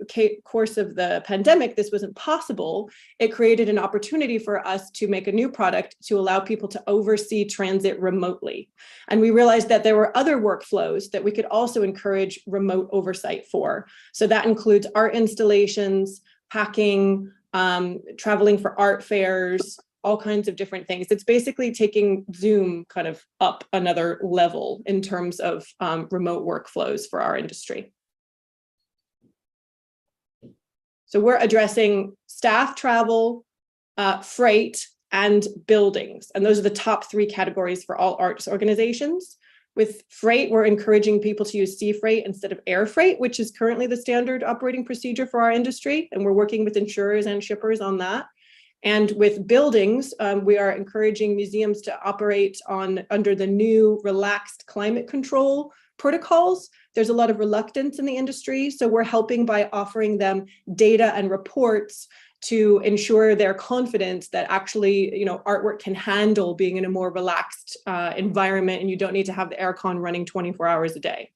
course of the pandemic, this wasn't possible, it created an opportunity for us to make a new product to allow people to oversee transit remotely. And we realized that there were other workflows that we could also encourage remote oversight for. So that includes art installations, packing, traveling for art fairs, all kinds of different things. It's basically taking Zoom kind of up another level in terms of remote workflows for our industry. So we're addressing staff travel, freight, and buildings. And those are the top 3 categories for all arts organizations. With freight, we're encouraging people to use sea freight instead of air freight, which is currently the standard operating procedure for our industry. And we're working with insurers and shippers on that. And with buildings, we are encouraging museums to operate under the new relaxed climate control protocols. There's a lot of reluctance in the industry, so we're helping by offering them data and reports to ensure their confidence that actually, artwork can handle being in a more relaxed environment, and you don't need to have the aircon running 24 hours a day.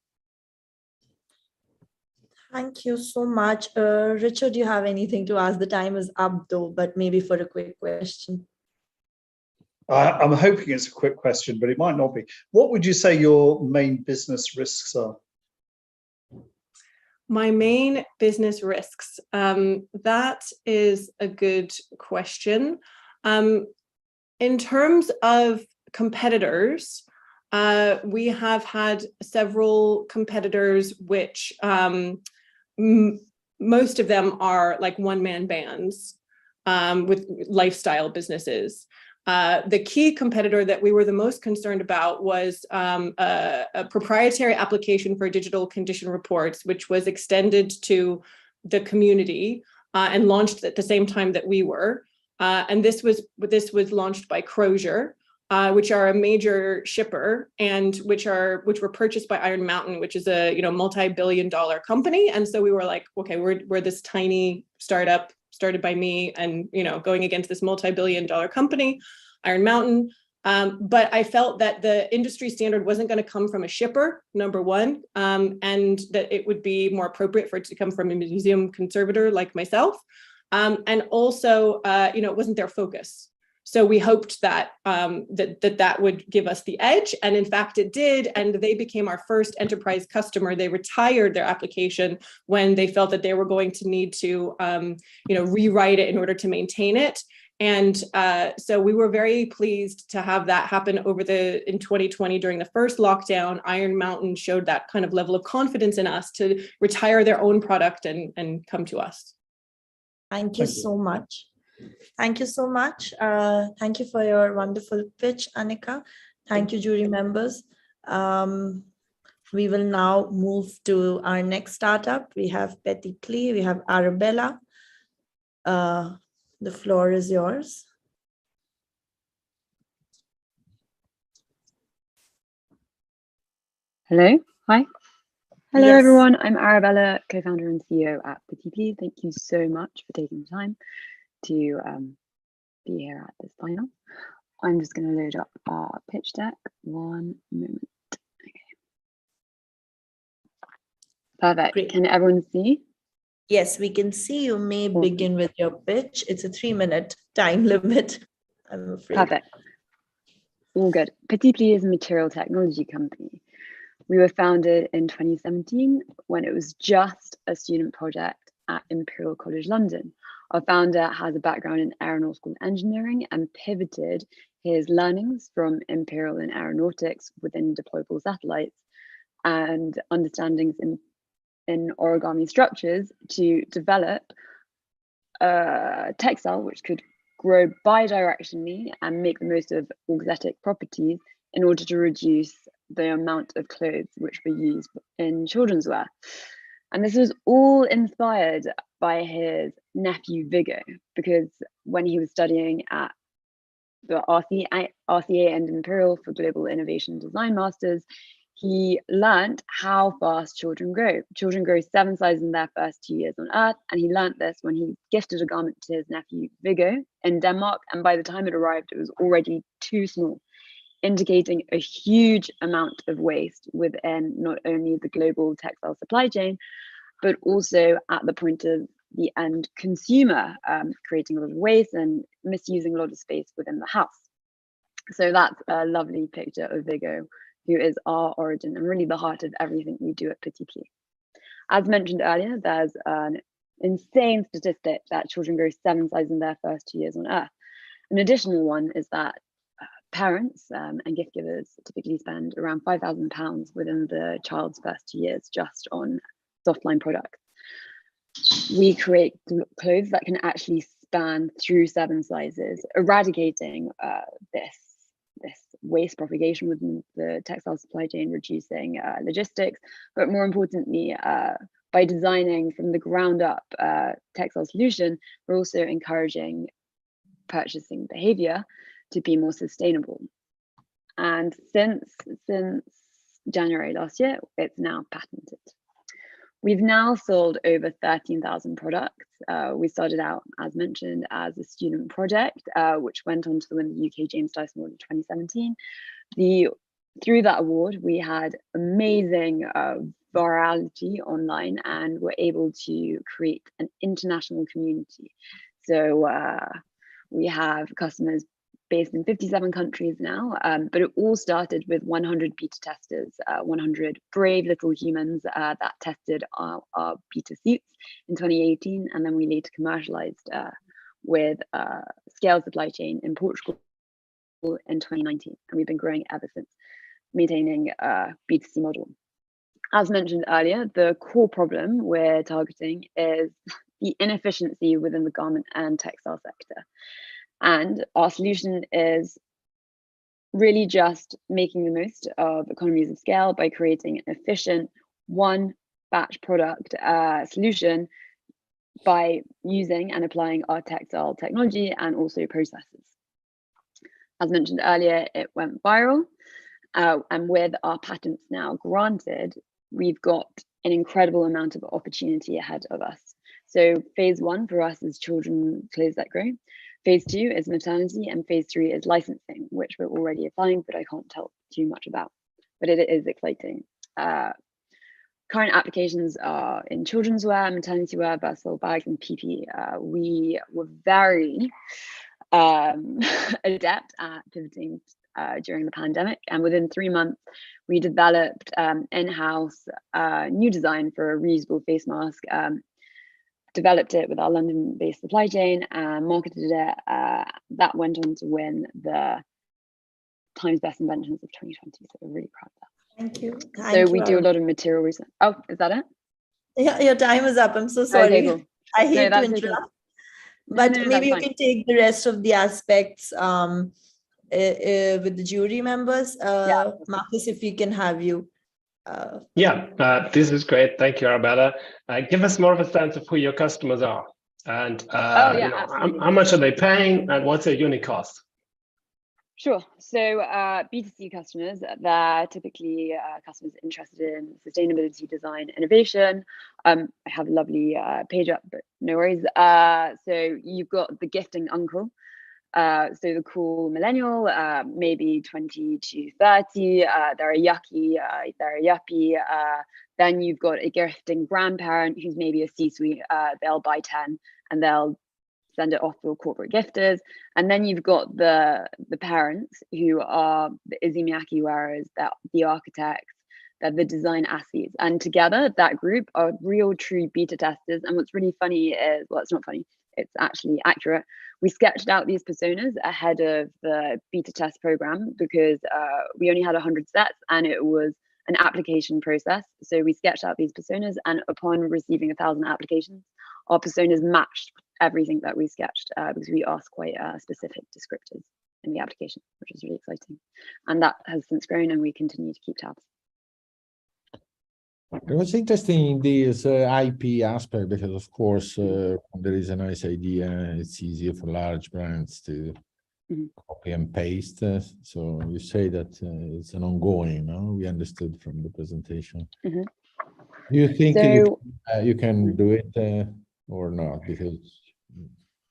Thank you so much. Richard, do you have anything to ask? The time is up though, but maybe for a quick question. I'm hoping it's a quick question, but it might not be. What would you say your main business risks are? My main business risks. That is a good question. In terms of competitors, we have had several competitors which most of them are like one-man bands with lifestyle businesses. The key competitor that we were the most concerned about was a proprietary application for digital condition reports, which was extended to the community and launched at the same time that we were. And this was launched by Crozier, which are a major shipper and which were purchased by Iron Mountain, which is a multi-billion-dollar company. And so we were like, okay, we're this tiny startup started by me and going against this multi-billion-dollar company, Iron Mountain. But I felt that the industry standard wasn't going to come from a shipper, number one, and that it would be more appropriate for it to come from a museum conservator like myself. And also, it wasn't their focus. So we hoped that that would give us the edge, and in fact it did, and they became our first enterprise customer. They retired their application when they felt that they were going to need to rewrite it in order to maintain it. And so we were very pleased to have that happen in 2020 during the first lockdown. Iron Mountain showed that kind of level of confidence in us to retire their own product and come to us. Thank you so much. Thank you so much. Thank you for your wonderful pitch, Annika. Thank you, jury members. We will now move to our next startup. We have Betty Klee, we have Arabella. The floor is yours. Hello, hi. Hello, Yes. everyone. I'm Arabella, co-founder and CEO at Petit Pli. Thank you so much for taking the time to be here at this panel. I'm just going to load up our pitch deck. One moment. Okay. Perfect. Great. Can everyone see? Yes, we can see. You may begin with your pitch. It's a 3-minute time limit, I'm afraid. Perfect. All good. Petit Pli is a material technology company. We were founded in 2017 when it was just a student project at Imperial College London. Our founder has a background in aeronautical engineering and pivoted his learnings from imperial and aeronautics within deployable satellites and understandings in origami structures to develop a textile which could grow bidirectionally and make the most of auxetic properties in order to reduce the amount of clothes which were used in children's wear. And this was all inspired by his nephew Viggo, because when he was studying at the RCA and Imperial for Global Innovation Design Masters, he learned how fast children grow. Children grow 7 sizes in their first 2 years on Earth, and he learned this when he gifted a garment to his nephew Viggo in Denmark, and by the time it arrived, it was already too small, indicating a huge amount of waste within not only the global textile supply chain, but also at the point of the end consumer, creating a lot of waste and misusing a lot of space within the house. So that's a lovely picture of Viggo, who is our origin and really the heart of everything we do at Petit Pli. As mentioned earlier, there's an insane statistic that children grow 7 sizes in their first 2 years on Earth. An additional one is that parents and gift givers typically spend around £5,000 within the child's first 2 years just on softline products. We create clothes that can actually span through 7 sizes, eradicating this waste propagation within the textile supply chain, reducing logistics, but more importantly, by designing from the ground up textile solution, we're also encouraging purchasing behavior to be more sustainable. And since January last year, it's now patented. We've now sold over 13,000 products. We started out, as mentioned, as a student project, which went on to win the UK James Dyson Award in 2017. Through that award, we had amazing virality online and were able to create an international community. So we have customers based in 57 countries now, but it all started with 100 beta testers, 100 brave little humans that tested our beta suits in 2018, and then we later commercialized with scale supply chain in Portugal in 2019, and we've been growing ever since, maintaining a B2C model. As mentioned earlier, the core problem we're targeting is the inefficiency within the garment and textile sector. And our solution is really just making the most of economies of scale by creating an efficient one batch product solution by using and applying our textile technology and also processes. As mentioned earlier, it went viral, and with our patents now granted, we've got an incredible amount of opportunity ahead of us. So phase 1 for us is children clothes that grow. Phase 2 is maternity, and phase 3 is licensing, which we're already applying, but I can't tell too much about. But it is exciting. Current applications are in children's wear, maternity wear, versatile bags, and PP. We were very adept at pivoting during the pandemic, and within 3 months, we developed in-house new design for a reusable face mask. Developed it with our London-based supply chain and marketed it. That went on to win the Times Best Inventions of 2020. So we're really proud of that. Thank you. So we do a lot of material research. Oh, is that it? Yeah, your time is up. I'm so sorry. Okay, cool. I hate to Okay. interrupt, but No, maybe you that's can take the rest of the aspects with the jury members. Yeah. Marcus, if we can have you. This is great. Thank you, Arabella. Give us more of a sense of who your customers are, and how much are they paying, and what's their unit cost? Sure. So B2C customers, they're typically customers interested in sustainability, design, innovation. I have a lovely page up, but no worries. So you've got the gifting uncle. So the cool millennial, maybe 20 to 30, they're a yucky, they're a yuppie. Then you've got a gifting grandparent who's maybe a C-suite, they'll buy 10 and they'll send it off to corporate gifters. And then you've got the parents who are the Izzy Miyake wearers, the architects, they're the design athletes. And together that group are real true beta testers. And what's really funny is, well, it's not funny, it's actually accurate. We sketched out these personas ahead of the beta test program because we only had 100 sets and it was an application process. So we sketched out these personas, and upon receiving 1,000 applications, our personas matched everything that we sketched because we asked quite specific descriptors in the application, which is really exciting. And that has since grown, and we continue to keep tabs. It was interesting in this IP aspect because, of course, when there is a nice idea, it's easier for large brands to copy and paste. So you say that it's an ongoing, no? We understood from the presentation. Do you think you can do it or not? Because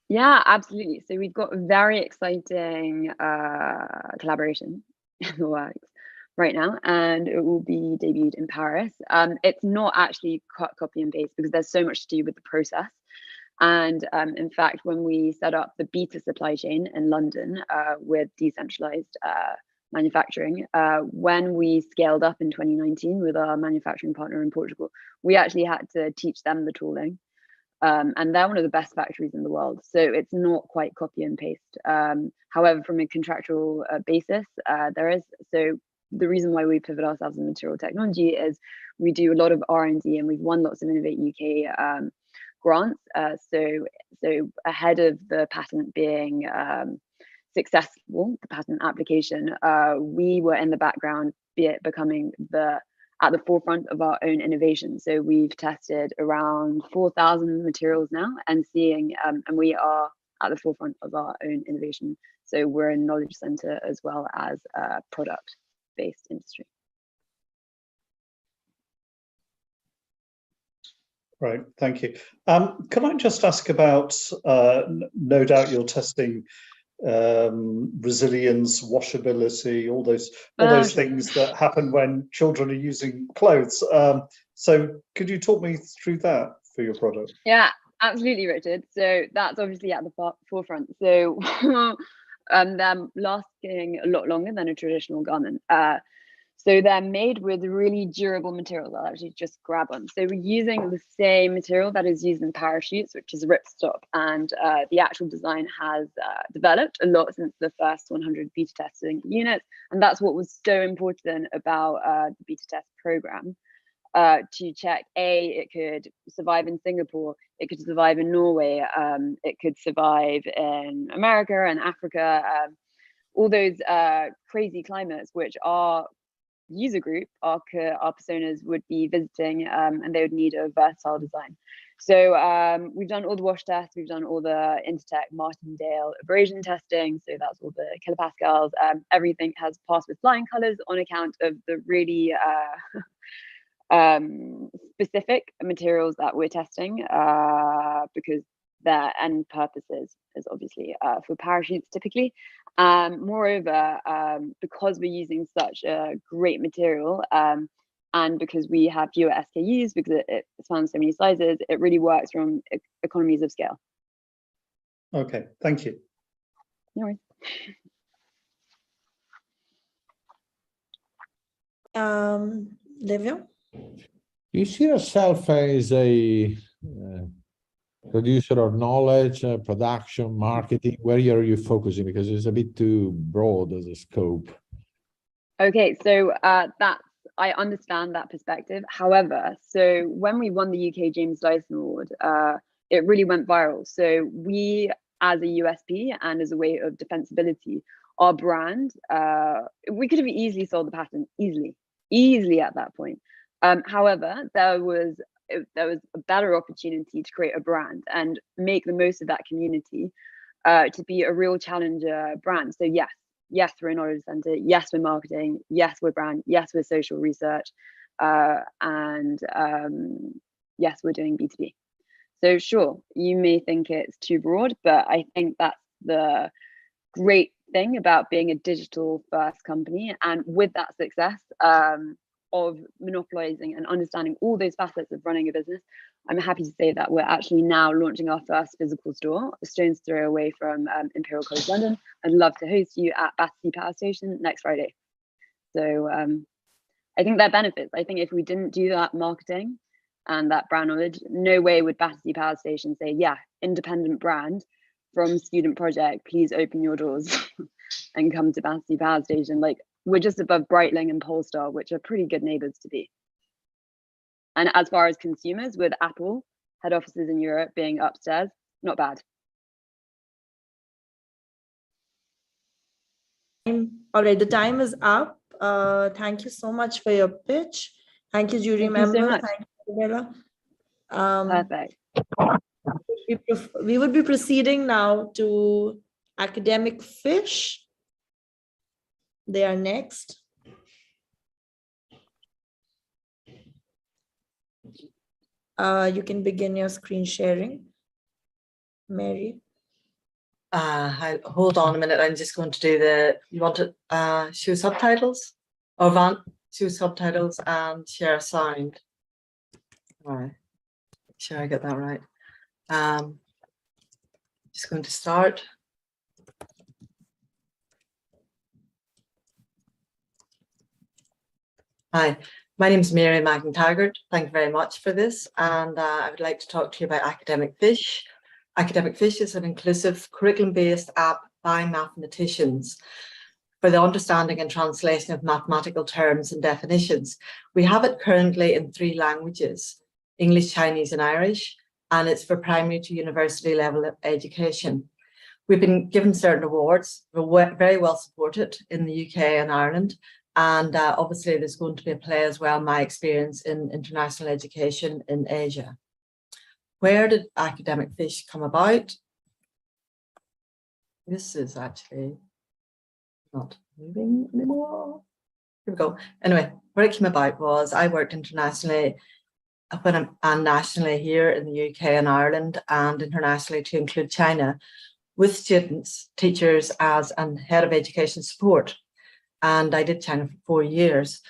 yeah, absolutely. So we've got a very exciting collaboration in the works right now, and it will be debuted in Paris. It's not actually copy and paste because there's so much to do with the process. And in fact, when we set up the beta supply chain in London with decentralized manufacturing, when we scaled up in 2019 with our manufacturing partner in Portugal, we actually had to teach them the tooling. And they're one of the best factories in the world. So it's not quite copy and paste. However, from a contractual basis, there is. So the reason why we pivot ourselves in material technology is we do a lot of R&D, and we've won lots of Innovate UK grants. So ahead of the patent being successful, the patent application, we were in the background, becoming at the forefront of our own innovation. So we've tested around 4,000 materials now, and we are at the forefront of our own innovation. So we're a knowledge center as well as a product-based industry. Right, thank you. Can I just ask about, no doubt you're testing resilience, washability, all those things that happen when children are using clothes. So could you talk me through that for your product? Yeah, absolutely, Richard. So that's obviously at the forefront. So they're lasting a lot longer than a traditional garment. So they're made with really durable materials. I'll actually just grab one. So we're using the same material that is used in parachutes, which is ripstop. And the actual design has developed a lot since the first 100 beta testing units. And that's what was so important about the beta test program, to check, it could survive in Singapore, it could survive in Norway, it could survive in America and Africa, all those crazy climates, which are user group, our personas would be visiting, and they would need a versatile design. So we've done all the wash tests, we've done all the Intertech Martindale abrasion testing, so that's all the kilopascals. Everything has passed with flying colors on account of the really specific materials that we're testing, because their end purposes is obviously for parachutes typically. Moreover, because we're using such a great material, and because we have fewer SKUs, because it spans so many sizes, it really works from economies of scale. Okay, thank you. No worries. Livia? You see yourself as a producer of knowledge, production, marketing? Where are you focusing? Because it's a bit too broad as a scope. Okay, so I understand that perspective. However, so when we won the UK James Dyson Award, it really went viral. So we, as a USP and as a way of defensibility, our brand, we could have easily sold the patent, easily at that point. However, there was a better opportunity to create a brand and make the most of that community, to be a real challenger brand. So yes, we're a knowledge center. Yes, we're marketing. Yes, we're brand. Yes, we're social research. And yes, we're doing B2B. So sure, you may think it's too broad, but I think that's the great thing about being a digital first company. And with that success, of monopolizing and understanding all those facets of running a business, I'm happy to say that we're actually now launching our first physical store, a stone's throw away from Imperial College London. I'd love to host you at Battersea Power Station next Friday. So I think that benefits. I think if we didn't do that marketing and that brand knowledge, no way would Battersea Power Station say, yeah, independent brand from Student Project, please open your doors and come to Battersea Power Station. Like, we're just above Breitling and Polestar, which are pretty good neighbors to be. And as far as consumers, with Apple head offices in Europe being upstairs, not bad. All right, the time is up. Thank you so much for your pitch. Thank you, jury members. Thank you, Isabella. Perfect. We would be proceeding now to Academic Fish. They are next. You can begin your screen sharing, Mary. Hold on a minute. I'm just going to do the. You want to show subtitles, or show subtitles and share sound. All right. Make sure I get that right. Just going to start. Hi, my name is Mary McIntyre. Thank you very much for this, and I would like to talk to you about Academic Fish. Academic Fish is an inclusive curriculum-based app by mathematicians for the understanding and translation of mathematical terms and definitions. We have it currently in 3 languages, English, Chinese, and Irish, and it's for primary to university level education. We've been given certain awards. We're very well supported in the UK and Ireland, and obviously there's going to be a play as well, my experience in international education in Asia. Where did Academic Fish come about? This is actually not moving anymore. Here we go. Anyway, where it came about was I worked internationally and nationally here in the UK and Ireland, and internationally to include China, with students, teachers and head of education support. And I did China for 4 years.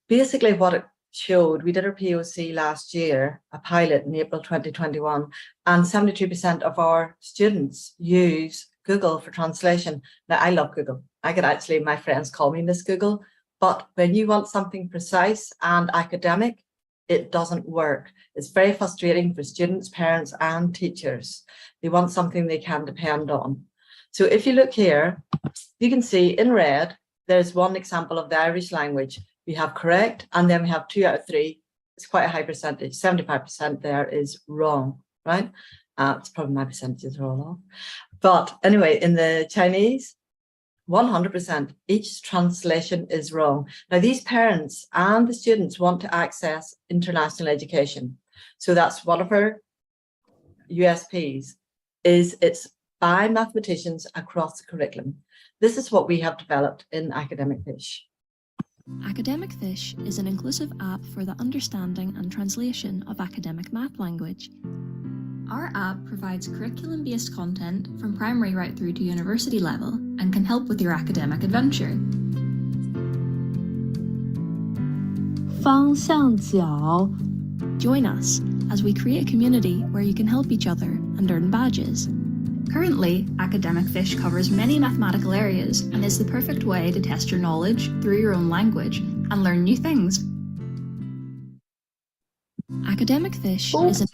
Basically what it showed, we did our POC last year, a pilot in April 2021, and 72% of our students use Google for translation. Now, I love Google. I could actually, my friends call me Miss Google, but when you want something precise and academic, it doesn't work. It's very frustrating for students, parents, and teachers. They want something they can depend on. So if you look here, you can see in red, there's one example of the Irish language. We have correct, and then we have 2 out of 3. It's quite a high percentage. 75% there is wrong, right? It's probably my percentages are all off. But anyway, in the Chinese, 100%, each translation is wrong. Now, these parents and the students want to access international education. So that's one of our USPs, is it's by mathematicians across the curriculum. This is what we have developed in Academic Fish. Academic Fish is an inclusive app for the understanding and translation of academic math language. Our app provides curriculum-based content from primary right through to university level and can help with your academic adventure. 方向角. Join us as we create a community where you can help each other and earn badges. Currently, Academic Fish covers many mathematical areas and is the perfect way to test your knowledge through your own language and learn new things. Academic Fish is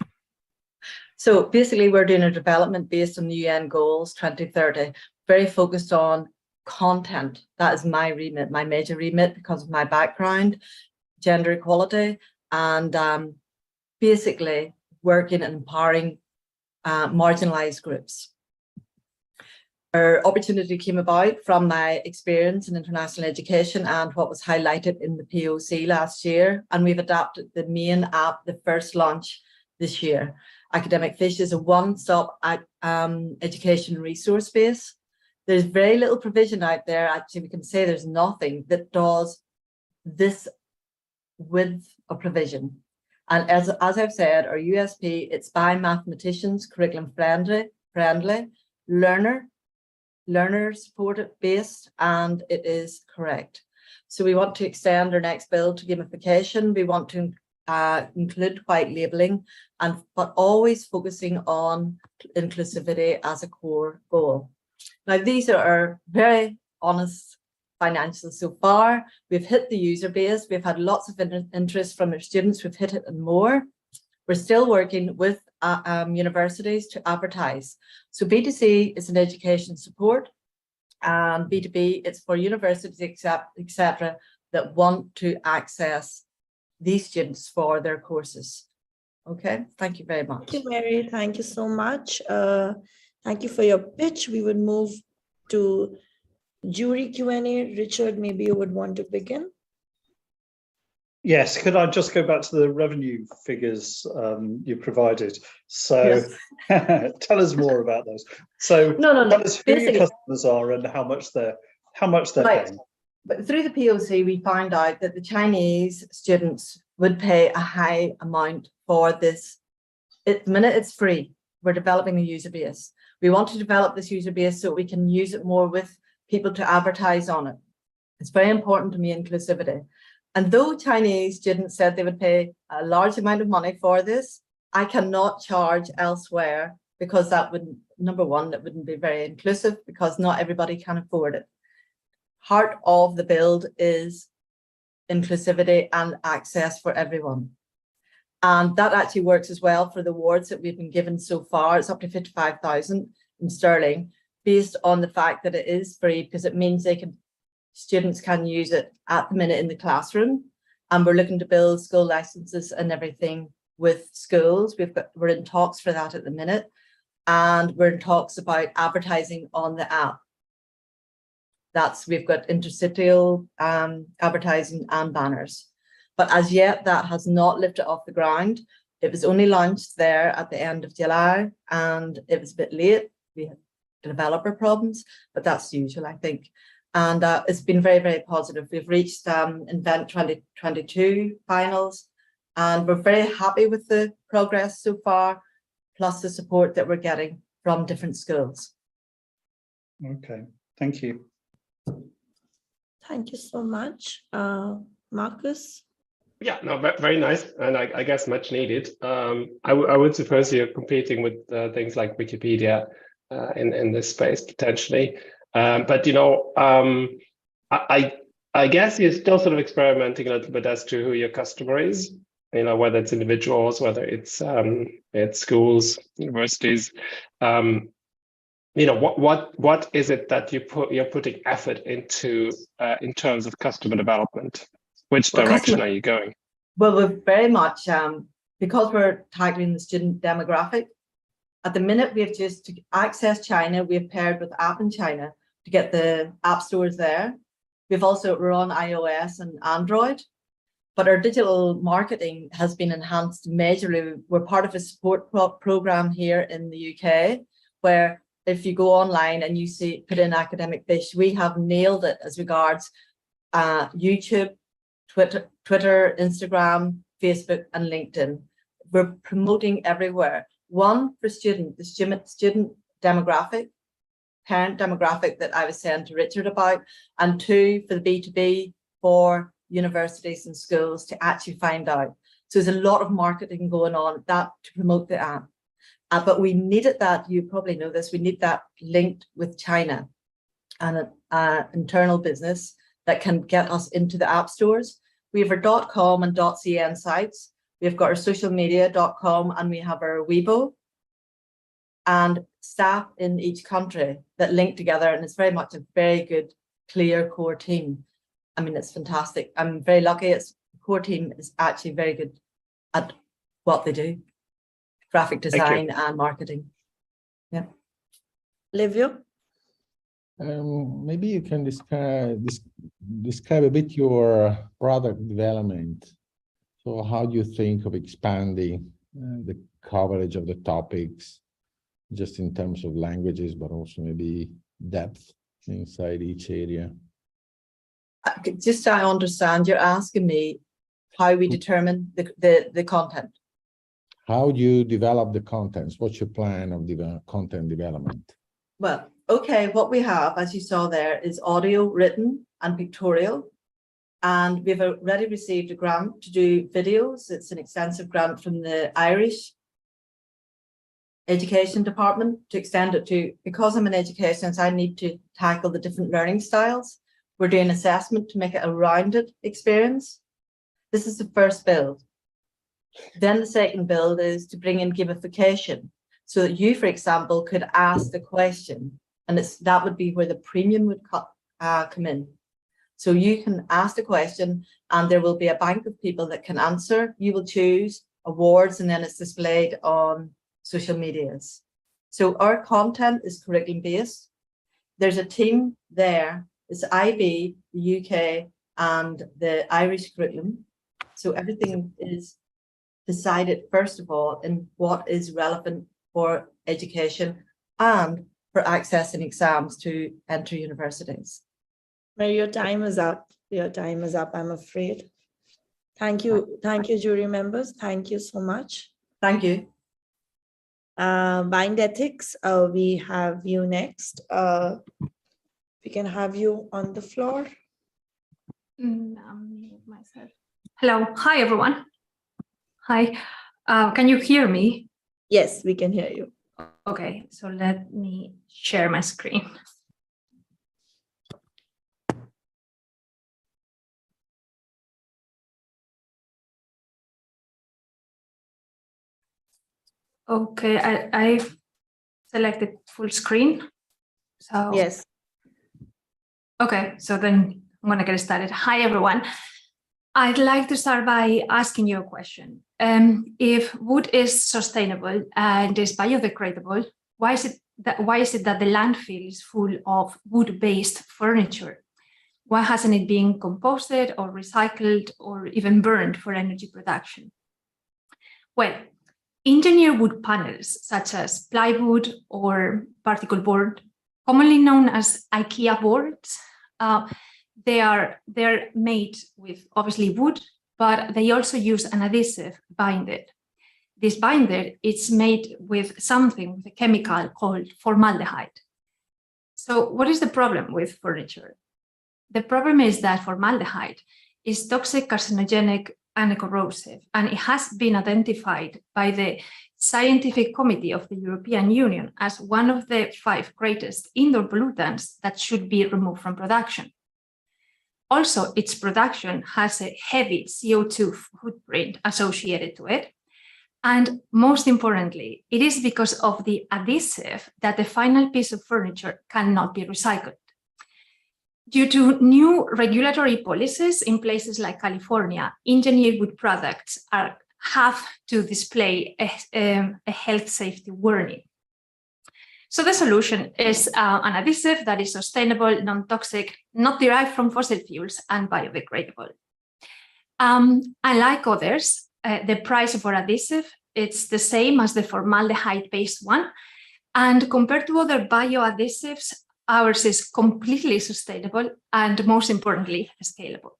So basically, we're doing a development based on the UN goals 2030, very focused on content. That is my remit, my major remit, because of my background, gender equality, and basically working and empowering marginalized groups. Our opportunity came about from my experience in international education and what was highlighted in the POC last year, and we've adapted the main app, the first launch this year. Academic Fish is a one-stop education resource base. There's very little provision out there. Actually, we can say there's nothing that does this width of provision. And as I've said, our USP, it's by mathematicians, curriculum friendly, learner supported based, and it is correct. So we want to extend our next build to gamification. We want to include white labeling, but always focusing on inclusivity as a core goal. Now, these are our very honest financials so far. We've hit the user base. We've had lots of interest from our students. We've hit it and more. We're still working with universities to advertise. So B2C is an education support, and B2B, it's for universities, etc., that want to access these students for their courses. Okay, thank you very much. Thank you, Mary. Thank you so much. Thank you for your pitch. We would move to jury Q&A. Richard, maybe you would want to begin. Yes, could I just go back to the revenue figures you provided? So yes. Tell us more about those. So tell us who your customers are and how much they're paying. But through the POC, we found out that the Chinese students would pay a high amount for this. At the minute, it's free. We're developing a user base. We want to develop this user base so we can use it more with people to advertise on it. It's very important to me, inclusivity. And though Chinese students said they would pay a large amount of money for this, I cannot charge elsewhere because that wouldn't, number one, it wouldn't be very inclusive because not everybody can afford it. Heart of the build is inclusivity and access for everyone. And that actually works as well for the awards that we've been given so far. It's up to 55,000 in sterling, based on the fact that it is free, because it means students can use it at the minute in the classroom. And we're looking to build school licenses and everything with schools. We're in talks for that at the minute. And we're in talks about advertising on the app. We've got interstitial advertising and banners. But as yet, that has not lifted off the ground. It was only launched there at the end of July, and it was a bit late. We had developer problems, but that's usual, I think. And it's been very, very positive. We've reached Invent 2022 finals, and we're very happy with the progress so far, plus the support that we're getting from different schools. Okay, thank you. Thank you so much. Marcus? Yeah, no, very nice, and I guess much needed. I would suppose you're competing with things like Wikipedia in this space potentially, but you know, I guess you're still sort of experimenting a little bit as to who your customer is. You know, whether it's individuals, whether it's schools, universities. You know, what is it that you're putting effort into in terms of customer development? Which direction are you going? Well, we're very much, because we're tackling the student demographic, at the minute we have just to access China, we've paired with App in China to get the app stores there. We're on iOS and Android, but our digital marketing has been enhanced majorly. We're part of a support program here in the UK, where if you go online and you put in Academic Fish, we have nailed it as regards YouTube, Twitter, Instagram, Facebook, and LinkedIn. We're promoting everywhere. One, for the student demographic, parent demographic that I was saying to Richard about, and two, for the B2B, for universities and schools to actually find out. So there's a lot of marketing going on that to promote the app. But we needed that, you probably know this, we need that linked with China and an internal business that can get us into the app stores. We have our .com and .cn sites. We've got our social media.com, and we have our Weibo, and staff in each country that link together. And it's very much a very good, clear core team. I mean, it's fantastic. I'm very lucky. The core team is actually very good at what they do, graphic design and marketing. Yeah. Livio? Maybe you can describe a bit your product development. So how do you think of expanding the coverage of the topics, just in terms of languages, but also maybe depth inside each area? Just so I understand, you're asking me how we determine the content. How do you develop the contents? What's your plan of content development? Well, okay, what we have, as you saw there, is audio, written, and pictorial. And we've already received a grant to do videos. It's an extensive grant from the Irish Education Department to extend it to, because I'm in education, so I need to tackle the different learning styles. We're doing assessment to make it a rounded experience. This is the first build. Then the second build is to bring in gamification, so that you, for example, could ask the question, and that would be where the premium would come in. So you can ask the question, and there will be a bank of people that can answer. You will choose awards, and then it's displayed on social medias. So our content is curriculum based. There's a team there. It's IB, the UK, and the Irish curriculum. So everything is decided, first of all, in what is relevant for education and for accessing exams to enter universities. Mary, your time is up. Your time is up, I'm afraid. Thank you, jury members. Thank you so much. Thank you. Bind Ethics, we have you next. We can have you on the floor. Myself. Hello, hi everyone. Hi, can you hear me? Yes, we can hear you. Okay, so let me share my screen. Okay, I selected full screen. So yes. Okay, so then I'm gonna get started. Hi everyone. I'd like to start by asking you a question. If wood is sustainable and is biodegradable, why is it that the landfill is full of wood-based furniture? Why hasn't it been composted or recycled or even burned for energy production? Well, engineered wood panels such as plywood or particle board, commonly known as IKEA boards, they're made with obviously wood, but they also use an adhesive binder. This binder is made with something, with a chemical called formaldehyde. So what is the problem with furniture? The problem is that formaldehyde is toxic, carcinogenic, and corrosive, and it has been identified by the Scientific Committee of the European Union as one of the 5 greatest indoor pollutants that should be removed from production. Also, its production has a heavy CO2 footprint associated to it. And most importantly, it is because of the adhesive that the final piece of furniture cannot be recycled. Due to new regulatory policies in places like California, engineered wood products have to display a health safety warning. So the solution is an adhesive that is sustainable, non-toxic, not derived from fossil fuels, and biodegradable. Unlike others, the price for adhesive, it's the same as the formaldehyde-based one. And compared to other bioadhesives, ours is completely sustainable and, most importantly, scalable.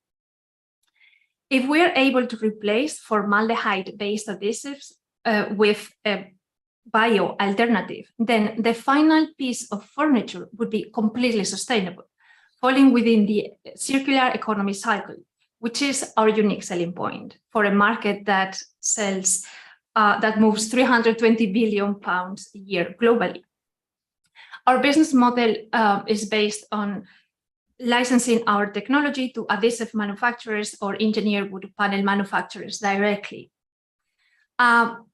If we are able to replace formaldehyde-based adhesives with a bio alternative, then the final piece of furniture would be completely sustainable, falling within the circular economy cycle, which is our unique selling point for a market that sells, that moves 320 billion pounds a year globally. Our business model is based on licensing our technology to adhesive manufacturers or engineered wood panel manufacturers directly.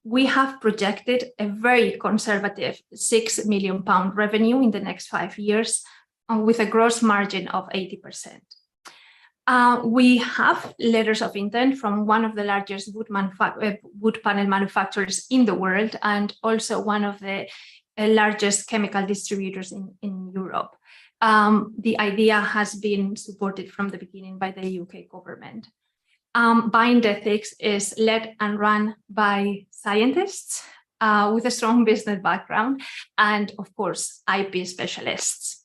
We have projected a very conservative £6 million revenue in the next 5 years with a gross margin of 80%. We have letters of intent from one of the largest wood panel manufacturers in the world and also one of the largest chemical distributors in Europe. The idea has been supported from the beginning by the UK government. Bind Ethics is led and run by scientists with a strong business background and, of course, IP specialists.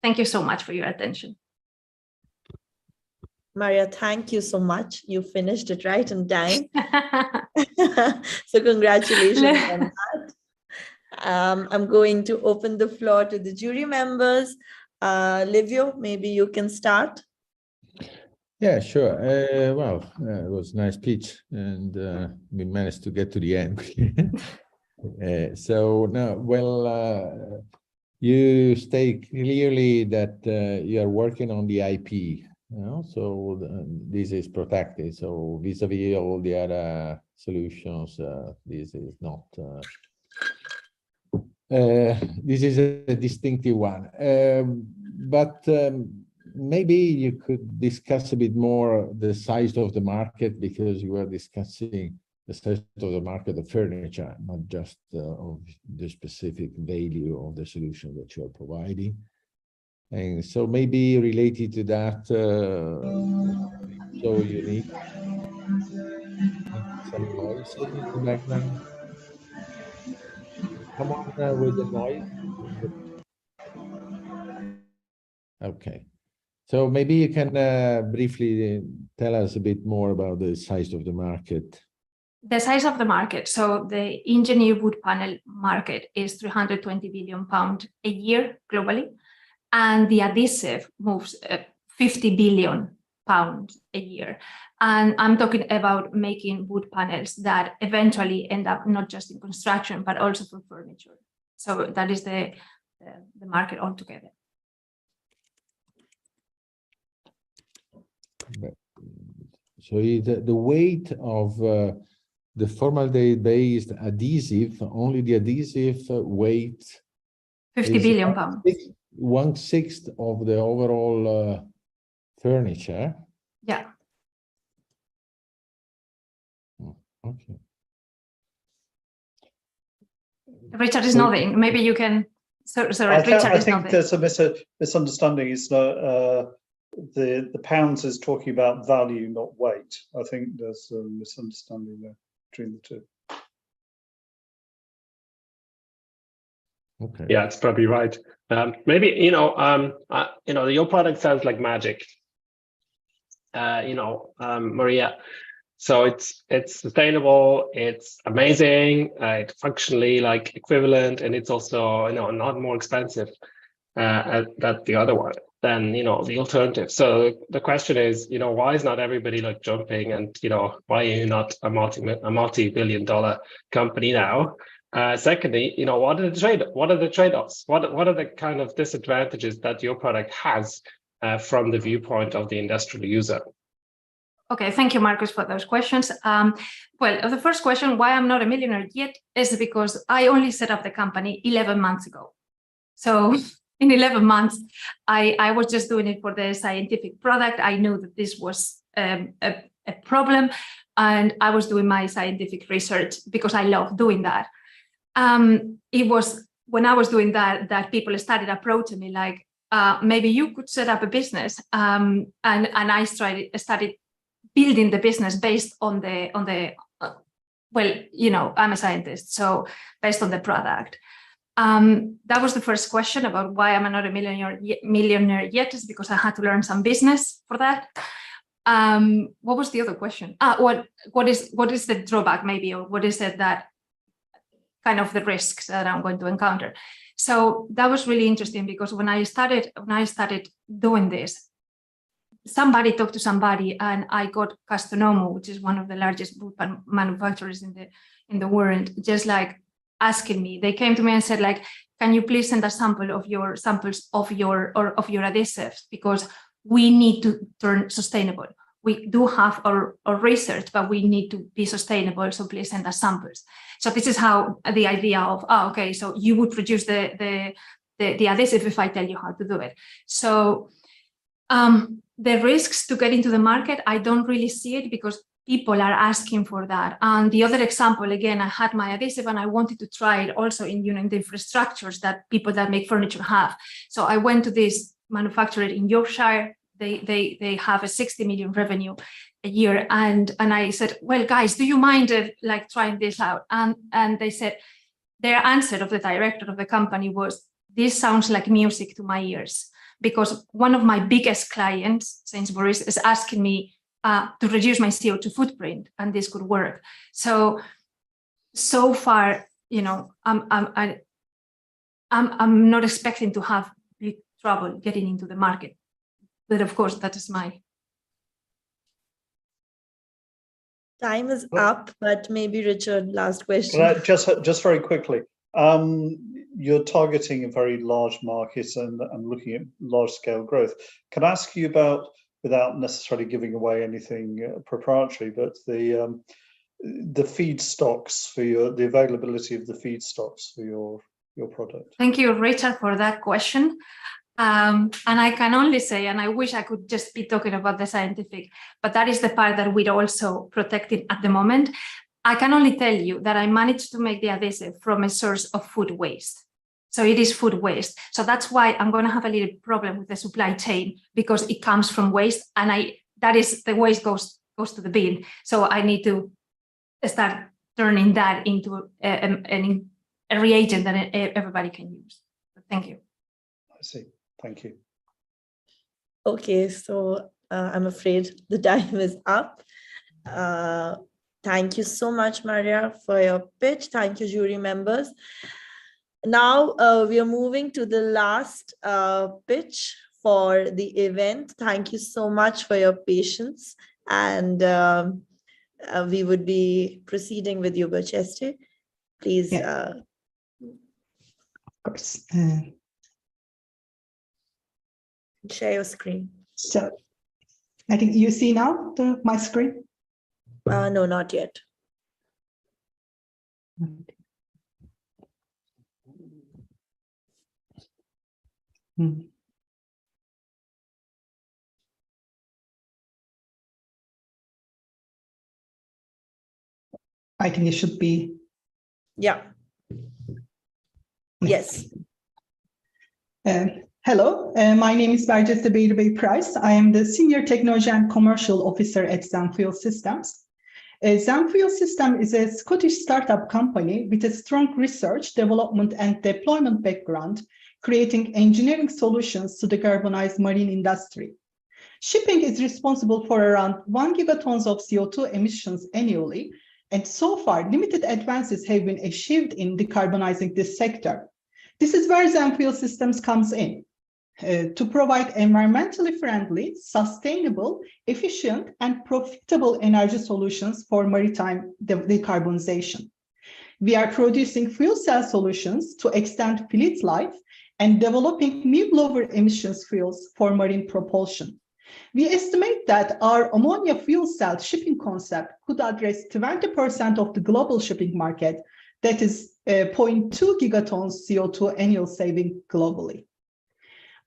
Thank you so much for your attention. Maria, thank you so much. You finished it right in time. So congratulations on that. I'm going to open the floor to the jury members. Livio, maybe you can start. Yeah, sure. Well, it was a nice speech, and we managed to get to the end. So now, well, you state clearly that you are working on the IP So this is protected. So vis-a-vis all the other solutions, this is not. This is a distinctive one, but maybe you could discuss a bit more the size of the market, because you were discussing the size of the market of furniture, not just of the specific value of the solution that you are providing. And so maybe related to that, so unique. Some noise in the background. Come on with the noise. Okay. So maybe you can briefly tell us a bit more about the size of the market. The size of the market. So the engineered wood panel market is 320 billion pounds a year globally. And the adhesive moves 50 billion pounds a year. And I'm talking about making wood panels that eventually end up not just in construction, but also for furniture. So that is the market altogether. So the weight of the formaldehyde-based adhesive, only the adhesive weight 50 billion pounds. 1/6 of the overall furniture. Yeah. Okay. Richard is nodding. Maybe you can. Sorry, Richard is nodding. There's a misunderstanding. It's not the pounds is talking about value, not weight. I think there's a misunderstanding there between the two. Okay. Yeah, it's probably right. Maybe your product sounds like magic. Maria. So it's sustainable, it's amazing, it's functionally like equivalent, and it's also not more expensive than the other one than the alternative. So the question is, why is not everybody like jumping, and why are you not a multi-billion-dollar company now? Secondly, what are the trade-offs? What are the kind of disadvantages that your product has from the viewpoint of the industrial user? Okay, thank you, Marcus, for those questions. Well, the first question, why I'm not a millionaire yet, is because I only set up the company 11 months ago. So in 11 months, I was just doing it for the scientific product. I knew that this was a problem, and I was doing my scientific research because I love doing that. It was when I was doing that people started approaching me like, maybe you could set up a business, and I started building the business based on I'm a scientist, so based on the product. That was the first question about why am I not a millionaire yet, is because I had to learn some business for that. What was the other question? What is the drawback maybe, or what is it that kind of the risks that I'm going to encounter? So that was really interesting, because when I started doing this, somebody talked to somebody, and I got Castonomo, which is one of the largest wood manufacturers in the world, just like asking me. They came to me and said, like, can you please send a sample of your samples of your adhesives, because we need to turn sustainable. We do have our research, but we need to be sustainable, so please send us samples. So this is how the idea of, okay, so you would produce the adhesive if I tell you how to do it. So the risks to get into the market, I don't really see it, because people are asking for that. And the other example, again, I had my adhesive and I wanted to try it also in the infrastructures that people that make furniture have. So I went to this manufacturer in Yorkshire. They have a 60 million revenue a year, and I said, well, guys, do you mind like trying this out? And they said, their answer of the director of the company was, this sounds like music to my ears, because one of my biggest clients, Sainsbury's, is asking me to reduce my CO2 footprint, and this could work. So far, I'm not expecting to have big trouble getting into the market. But of course, that is my. Time is up, but maybe Richard, last question. Just very quickly. You're targeting a very large market and looking at large scale growth. Can I ask you about without necessarily giving away anything proprietary, but the feedstocks for the availability of the feedstocks for your product. Thank you, Richard, for that question. And I can only say, and I wish I could just be talking about the scientific, but that is the part that we're also protecting at the moment. I can only tell you that I managed to make the adhesive from a source of food waste. So it is food waste. So that's why I'm going to have a little problem with the supply chain, because it comes from waste, and that is the waste goes to the bin. So I need to start turning that into a reagent that everybody can use. Thank you. I see. Thank you. Okay, so I'm afraid the time is up. Thank you so much, Maria, for your pitch. Thank you, jury members. Now we are moving to the last pitch for the event. Thank you so much for your patience. And we would be proceeding with Yuba Cheste. Please. Yeah. Of course. Share your screen. So I think you see now my screen? No, not yet. I think it should be. Yeah. Yes. Hello, my name is Berceste Beylirbey Price. I am the Senior Technology and Commercial Officer at Zenfuel Systems. Zenfuel System is a Scottish startup company with a strong research, development, and deployment background, creating engineering solutions to decarbonize marine industry. Shipping is responsible for around 1 gigatons of CO2 emissions annually, and so far, limited advances have been achieved in decarbonizing this sector. This is where Zenfuel Systems comes in. To provide environmentally friendly, sustainable, efficient, and profitable energy solutions for maritime decarbonization. We are producing fuel cell solutions to extend fleet life and developing new lower emissions fuels for marine propulsion. We estimate that our ammonia fuel cell shipping concept could address 20% of the global shipping market, that is 0.2 gigatons CO2 annual saving globally.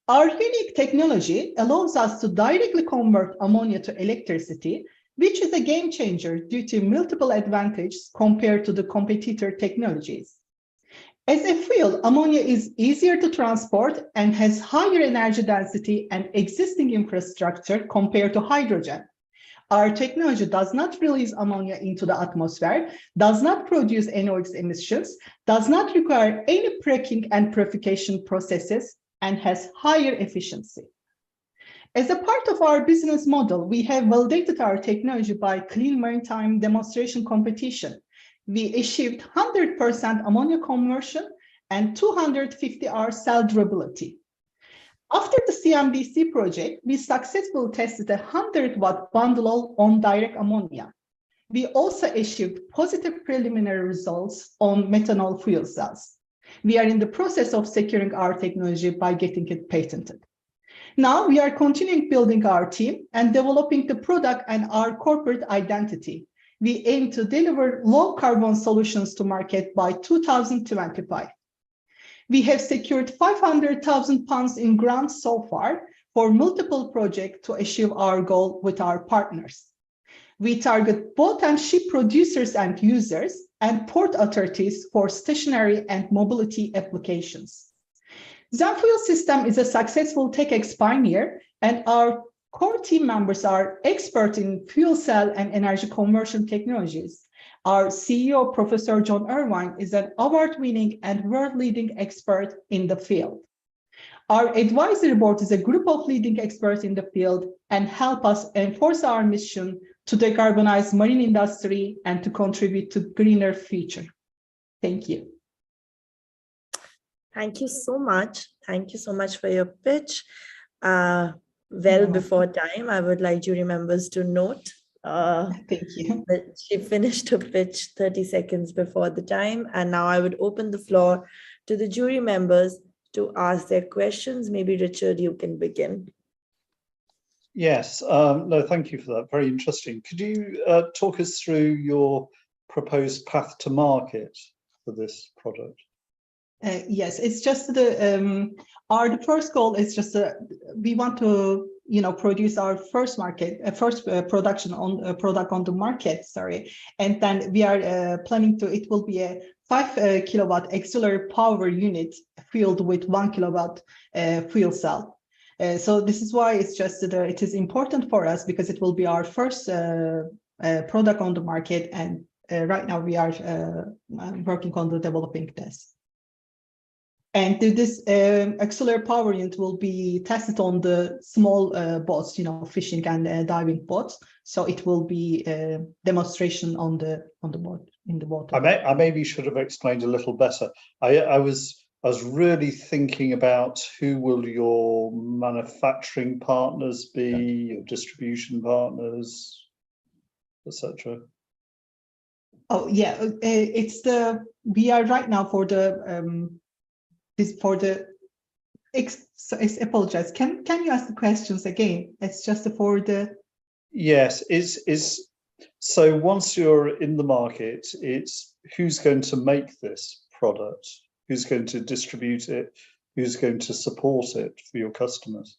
Our unique technology allows us to directly convert ammonia to electricity, which is a game changer due to multiple advantages compared to the competitor technologies. As a fuel, ammonia is easier to transport and has higher energy density and existing infrastructure compared to hydrogen. Our technology does not release ammonia into the atmosphere, does not produce NOx emissions, does not require any cracking and purification processes, and has higher efficiency. As a part of our business model, we have validated our technology by Clean Maritime Demonstration Competition. We achieved 100% ammonia conversion and 250-hour cell durability. After the CMDC project, we successfully tested a 100-watt bundle on direct ammonia. We also achieved positive preliminary results on methanol fuel cells. We are in the process of securing our technology by getting it patented. Now we are continuing building our team and developing the product and our corporate identity. We aim to deliver low carbon solutions to market by 2025. We have secured 500,000 pounds in grants so far for multiple projects to achieve our goal with our partners. We target boat and ship producers and users and port authorities for stationary and mobility applications. Zenfuel System is a successful TechX pioneer, and our core team members are experts in fuel cell and energy conversion technologies. Our CEO, Professor John Irvine, is an award-winning and world-leading expert in the field. Our advisory board is a group of leading experts in the field and help us enforce our mission to decarbonize marine industry and to contribute to greener future. Thank you. Thank you so much. Thank you so much for your pitch. Well before time, I would like jury members to note thank you. that she finished her pitch 30 seconds before the time. And now I would open the floor to the jury members to ask their questions. Maybe Richard, you can begin. Yes, no, thank you for that. Very interesting. Could you talk us through your proposed path to market for this product? Yes, it's just the first goal is just we want to produce our first production on product on the market. Sorry, and then we are planning to. It will be a 5 kilowatt auxiliary power unit fueled with 1 kilowatt fuel cell. So this is why it's just that it is important for us because it will be our first product on the market, and right now we are working on the developing this. And this auxiliary power unit will be tested on the small boats, fishing and diving boats. So it will be a demonstration on the boat in the water. I maybe should have explained a little better. I was really thinking about who will your manufacturing partners be, your distribution partners, etc. Oh yeah, we are right now for the. I apologize. Can you ask the questions again? It's just for the. Yes, so once you're in the market, it's who's going to make this product, who's going to distribute it, who's going to support it for your customers.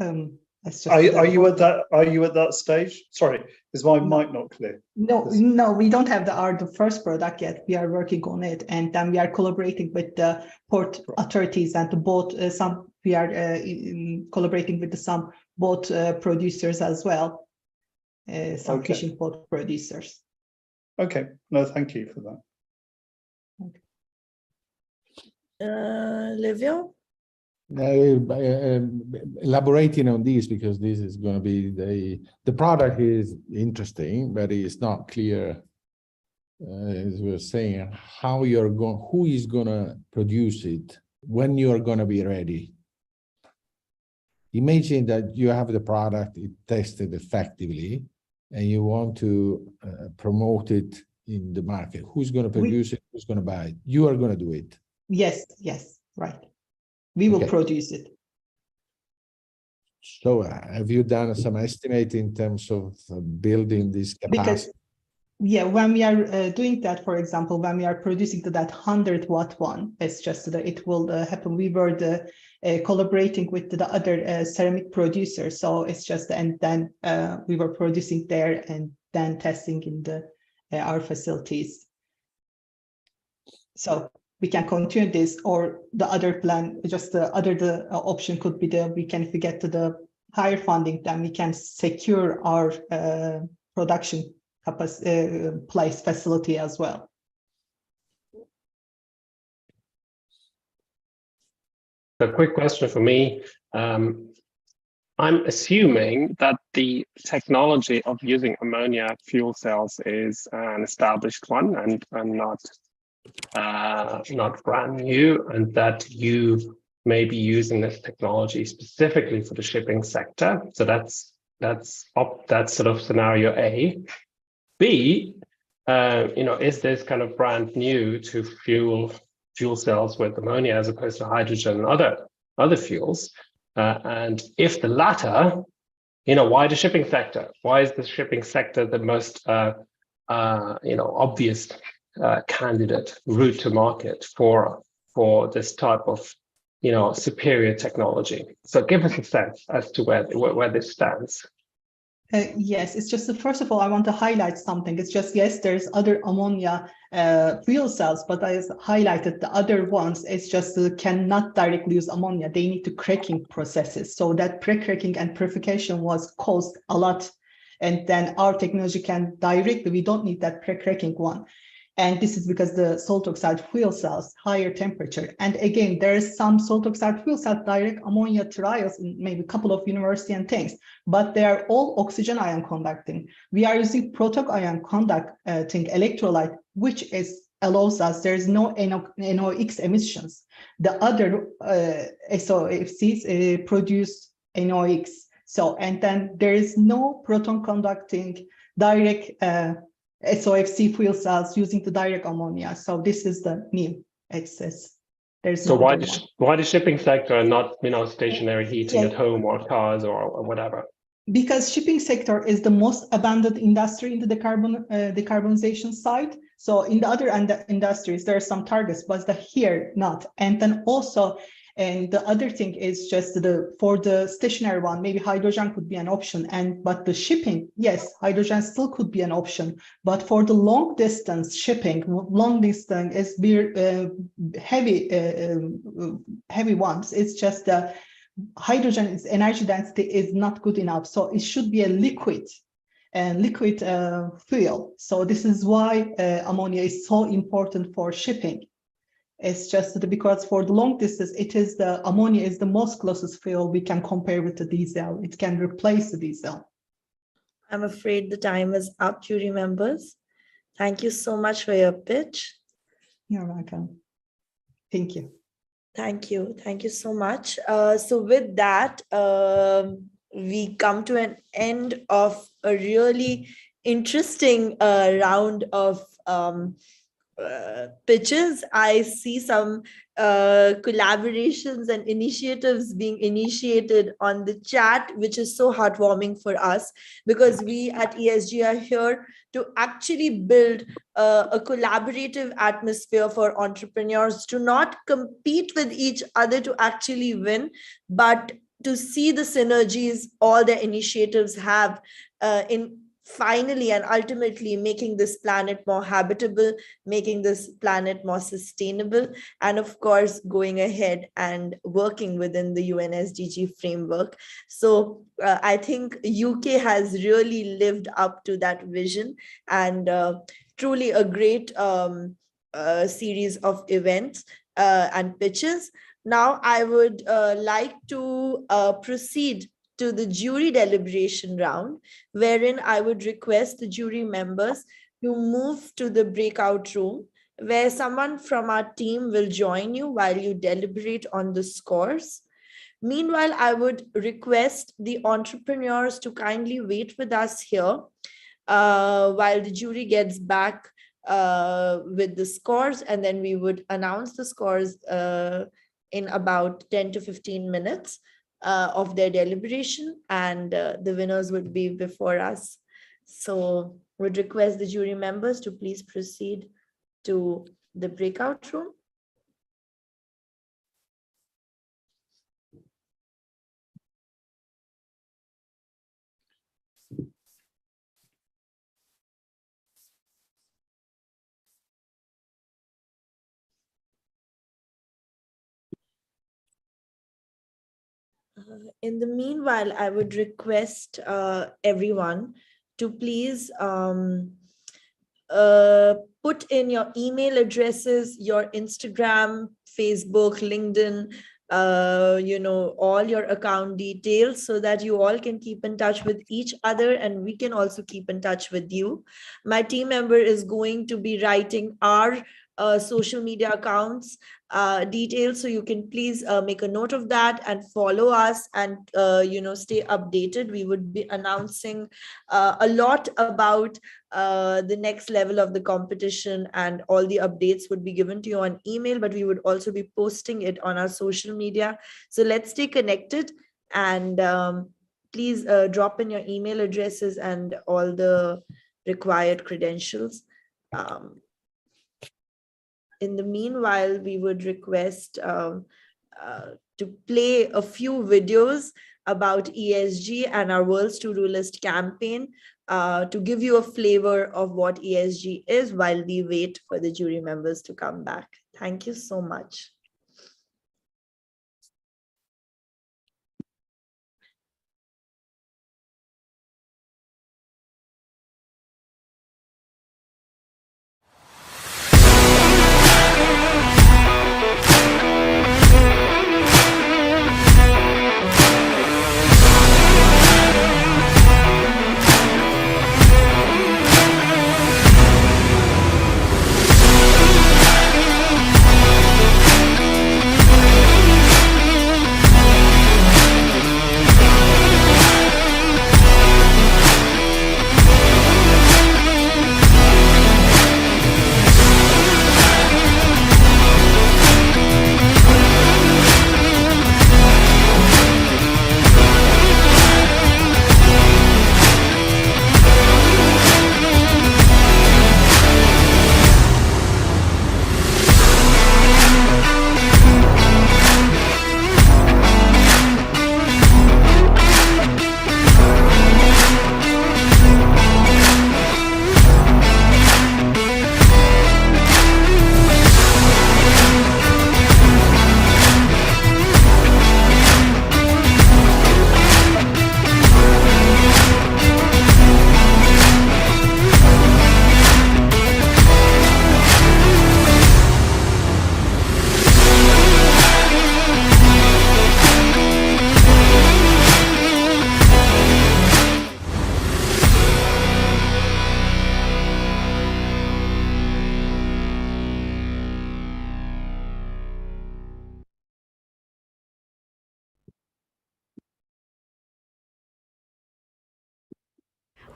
Are you at that stage? Sorry, is my mic not clear? No, we don't have the first product yet. We are working on it, and then we are collaborating with the port authorities and the boat. We are collaborating with some boat producers as well, some fishing boat producers. Okay, no, thank you for that. Livio? Elaborating on this, because this is going to be the product is interesting, but it's not clear, as we're saying, who is going to produce it, when you are going to be ready. Imagine that you have the product, it tested effectively, and you want to promote it in the market. Who's going to produce it? Who's going to buy it? You are going to do it. Yes, right. We will produce it. So have you done some estimate in terms of building this capacity? Because, when we are doing that, for example, when we are producing that 100-watt one, it's just that it will happen. We were collaborating with the other ceramic producers. So it's just, and then we were producing there and then testing in our facilities. So we can continue this, or the other plan, just the option could be if we get to the higher funding, then we can secure our production place facility as well. A quick question for me. I'm assuming that the technology of using ammonia fuel cells is an established one and not brand new, and that you may be using this technology specifically for the shipping sector. So that's sort of scenario A. B, is this kind of brand new to fuel cells with ammonia as opposed to hydrogen and other fuels? And if the latter, why the shipping sector? Why is the shipping sector the most obvious candidate route to market for this type of superior technology? So give us a sense as to where this stands. Yes, it's just first of all, I want to highlight something. It's just, yes, there's other ammonia fuel cells, but I highlighted the other ones. It's just cannot directly use ammonia. They need to cracking processes. So that pre-cracking and purification was cost a lot. And then our technology can directly, we don't need that pre-cracking one. And this is because the salt oxide fuel cells, higher temperature. And again, there is some salt oxide fuel cell direct ammonia trials in maybe a couple of university and things, but they are all oxygen ion conducting. We are using proton ion conducting electrolyte, which allows us, there is no NOx emissions. The other SOFCs produce NOx. So, and then there is no proton conducting direct SOFC fuel cells using the direct ammonia. So this is the new excess There's So no why other one. why the shipping sector and not, you know, stationary heating Yeah. at home or cars or whatever? Because shipping sector is the most abandoned industry in the decarbonization side. So in the other industries, there are some targets, but here not. And then also, and the other thing is just for the stationary one, maybe hydrogen could be an option. But the shipping, yes, hydrogen still could be an option. But for the long distance shipping, long distance is heavy ones. It's just hydrogen is energy density is not good enough, so it should be a liquid fuel. So this is why ammonia is so important for shipping. It's just because for the long distance, ammonia is the most closest fuel we can compare with the diesel. It can replace the diesel. I'm afraid the time is up, jury members. Thank you so much for your pitch. You're welcome. Thank you. Thank you. Thank you so much. So with that, we come to an end of a really interesting round of pitches. I see some collaborations and initiatives being initiated on the chat, which is so heartwarming for us, because we at ESG are here to actually build a collaborative atmosphere for entrepreneurs to not compete with each other to actually win, but to see the synergies all the initiatives have in finally and ultimately making this planet more habitable, making this planet more sustainable, and of course, going ahead and working within the UN SDG framework. So I think UK has really lived up to that vision, and truly a great series of events and pitches. Now I would like to proceed to the jury deliberation round, wherein I would request the jury members to move to the breakout room, where someone from our team will join you while you deliberate on the scores. Meanwhile, I would request the entrepreneurs to kindly wait with us here while the jury gets back with the scores, and then we would announce the scores in about 10 to 15 minutes. Of their deliberation, and the winners would be before us. So would request the jury members to please proceed to the breakout room. In the meanwhile, I would request everyone to please put in your email addresses, your Instagram, Facebook, LinkedIn, all your account details, so that you all can keep in touch with each other and we can also keep in touch with you. My team member is going to be writing our social media accounts details, so you can please make a note of that and follow us and stay updated. We would be announcing a lot about the next level of the competition, and all the updates would be given to you on email, but we would also be posting it on our social media. So let's stay connected, and please drop in your email addresses and all the required credentials. In the meanwhile, we would request to play a few videos about ESG and our World's To-Do List campaign to give you a flavor of what ESG is while we wait for the jury members to come back. Thank you so much.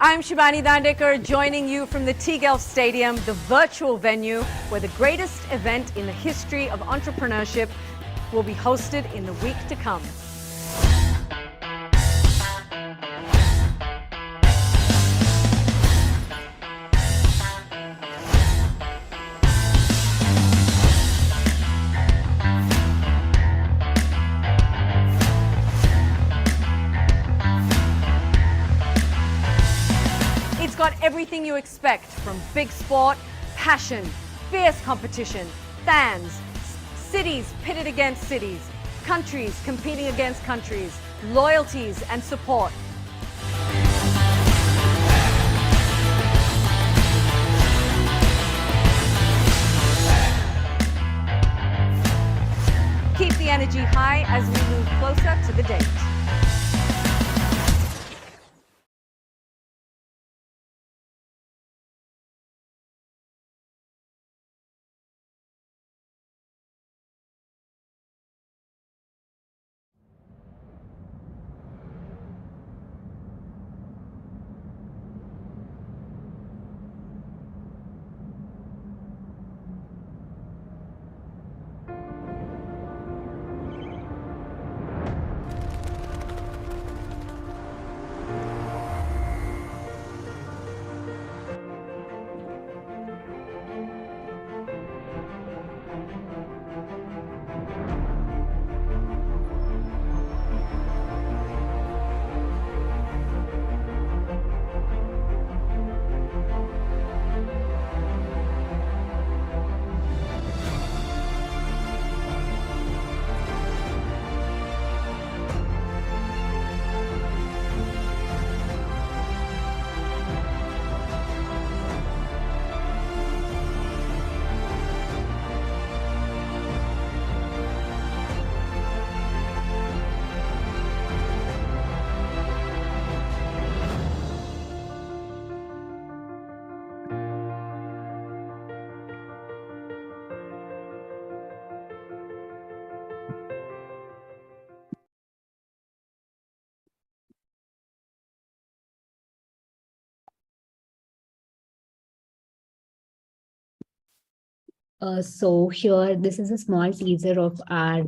I'm Shivani Dandekar, joining you from the T-Gelf Stadium, the virtual venue where the greatest event in the history of entrepreneurship will be hosted in the week to come. It's got everything you expect from big sport, passion, fierce competition, fans, cities pitted against cities, countries competing against countries, loyalties and support. Keep the energy high as we move closer to the date. So here, this is a small teaser of our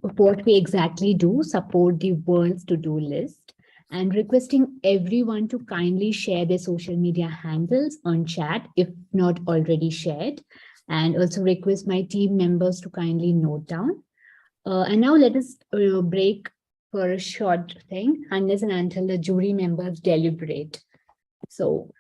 what we exactly do, support the world's to-do list, and requesting everyone to kindly share their social media handles on chat if not already shared, and also request my team members to kindly note down. And now let us break for a short thing, unless and until the jury members deliberate. So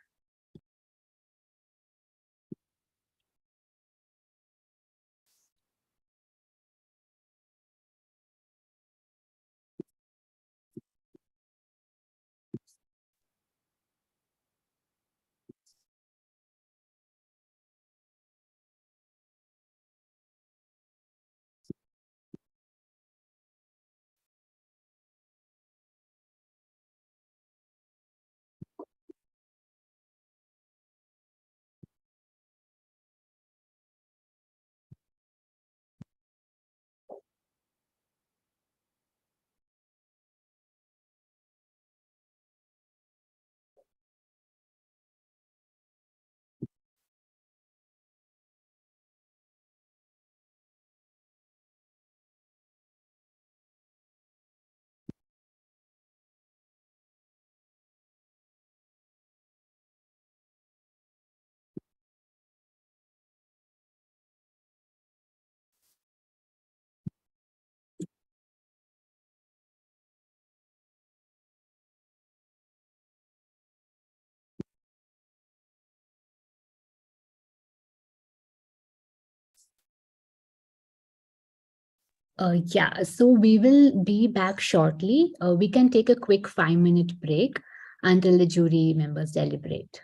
yeah, so we will be back shortly. We can take a quick 5-minute break until the jury members deliberate.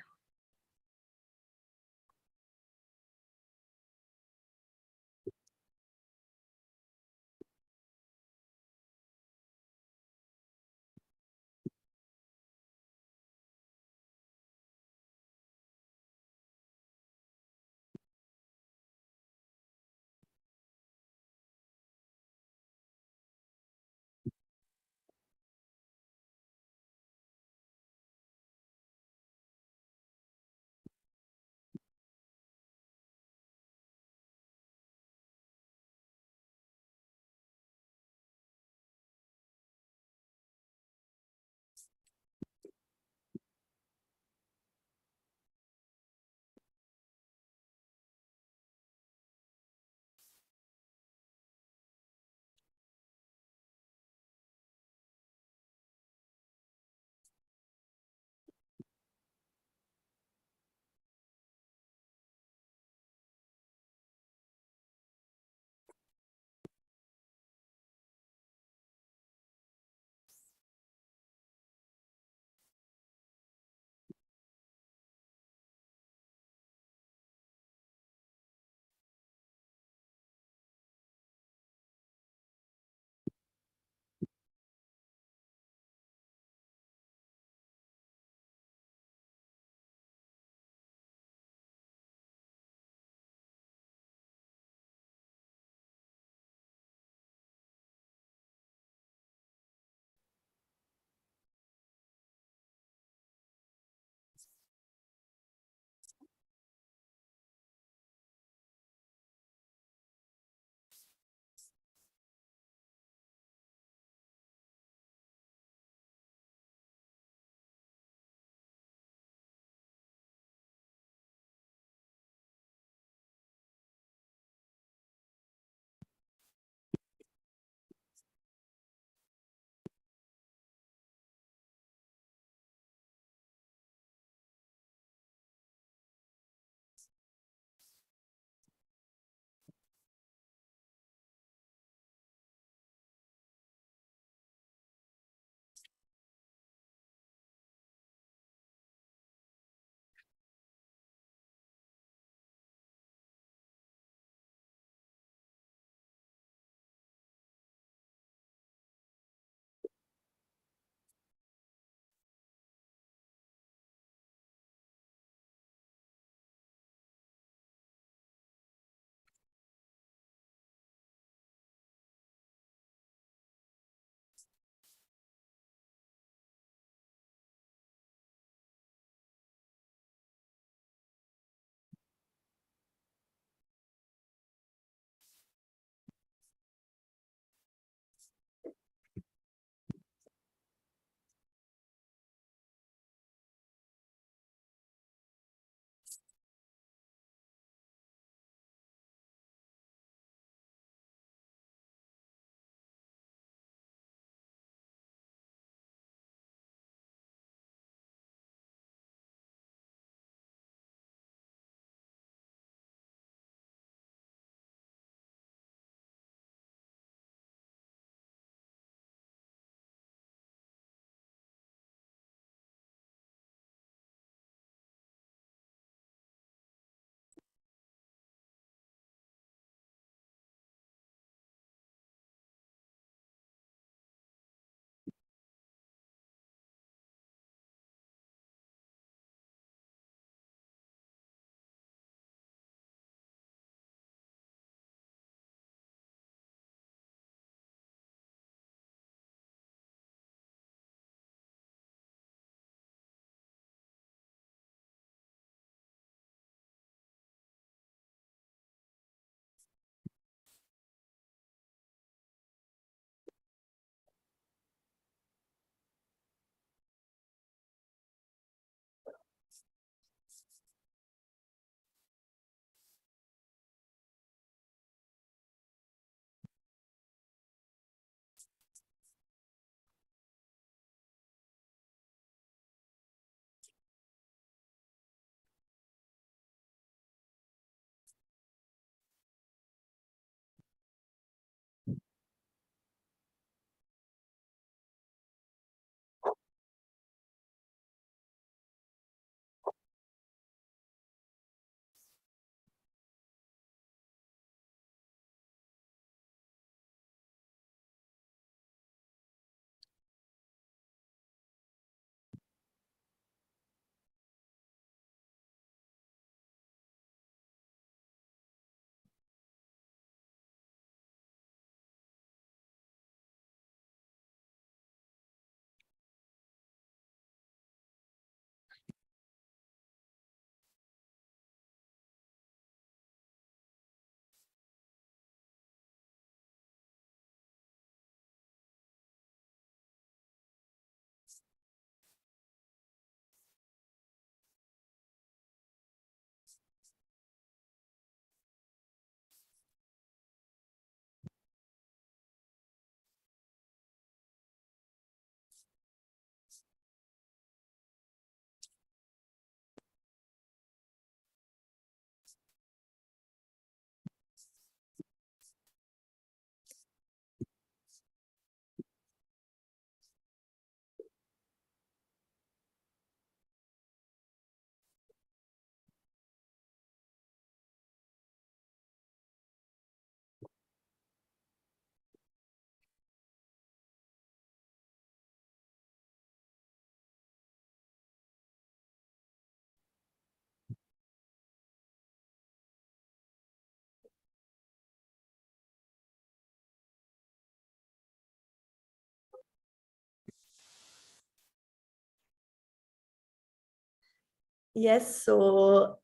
Yes, so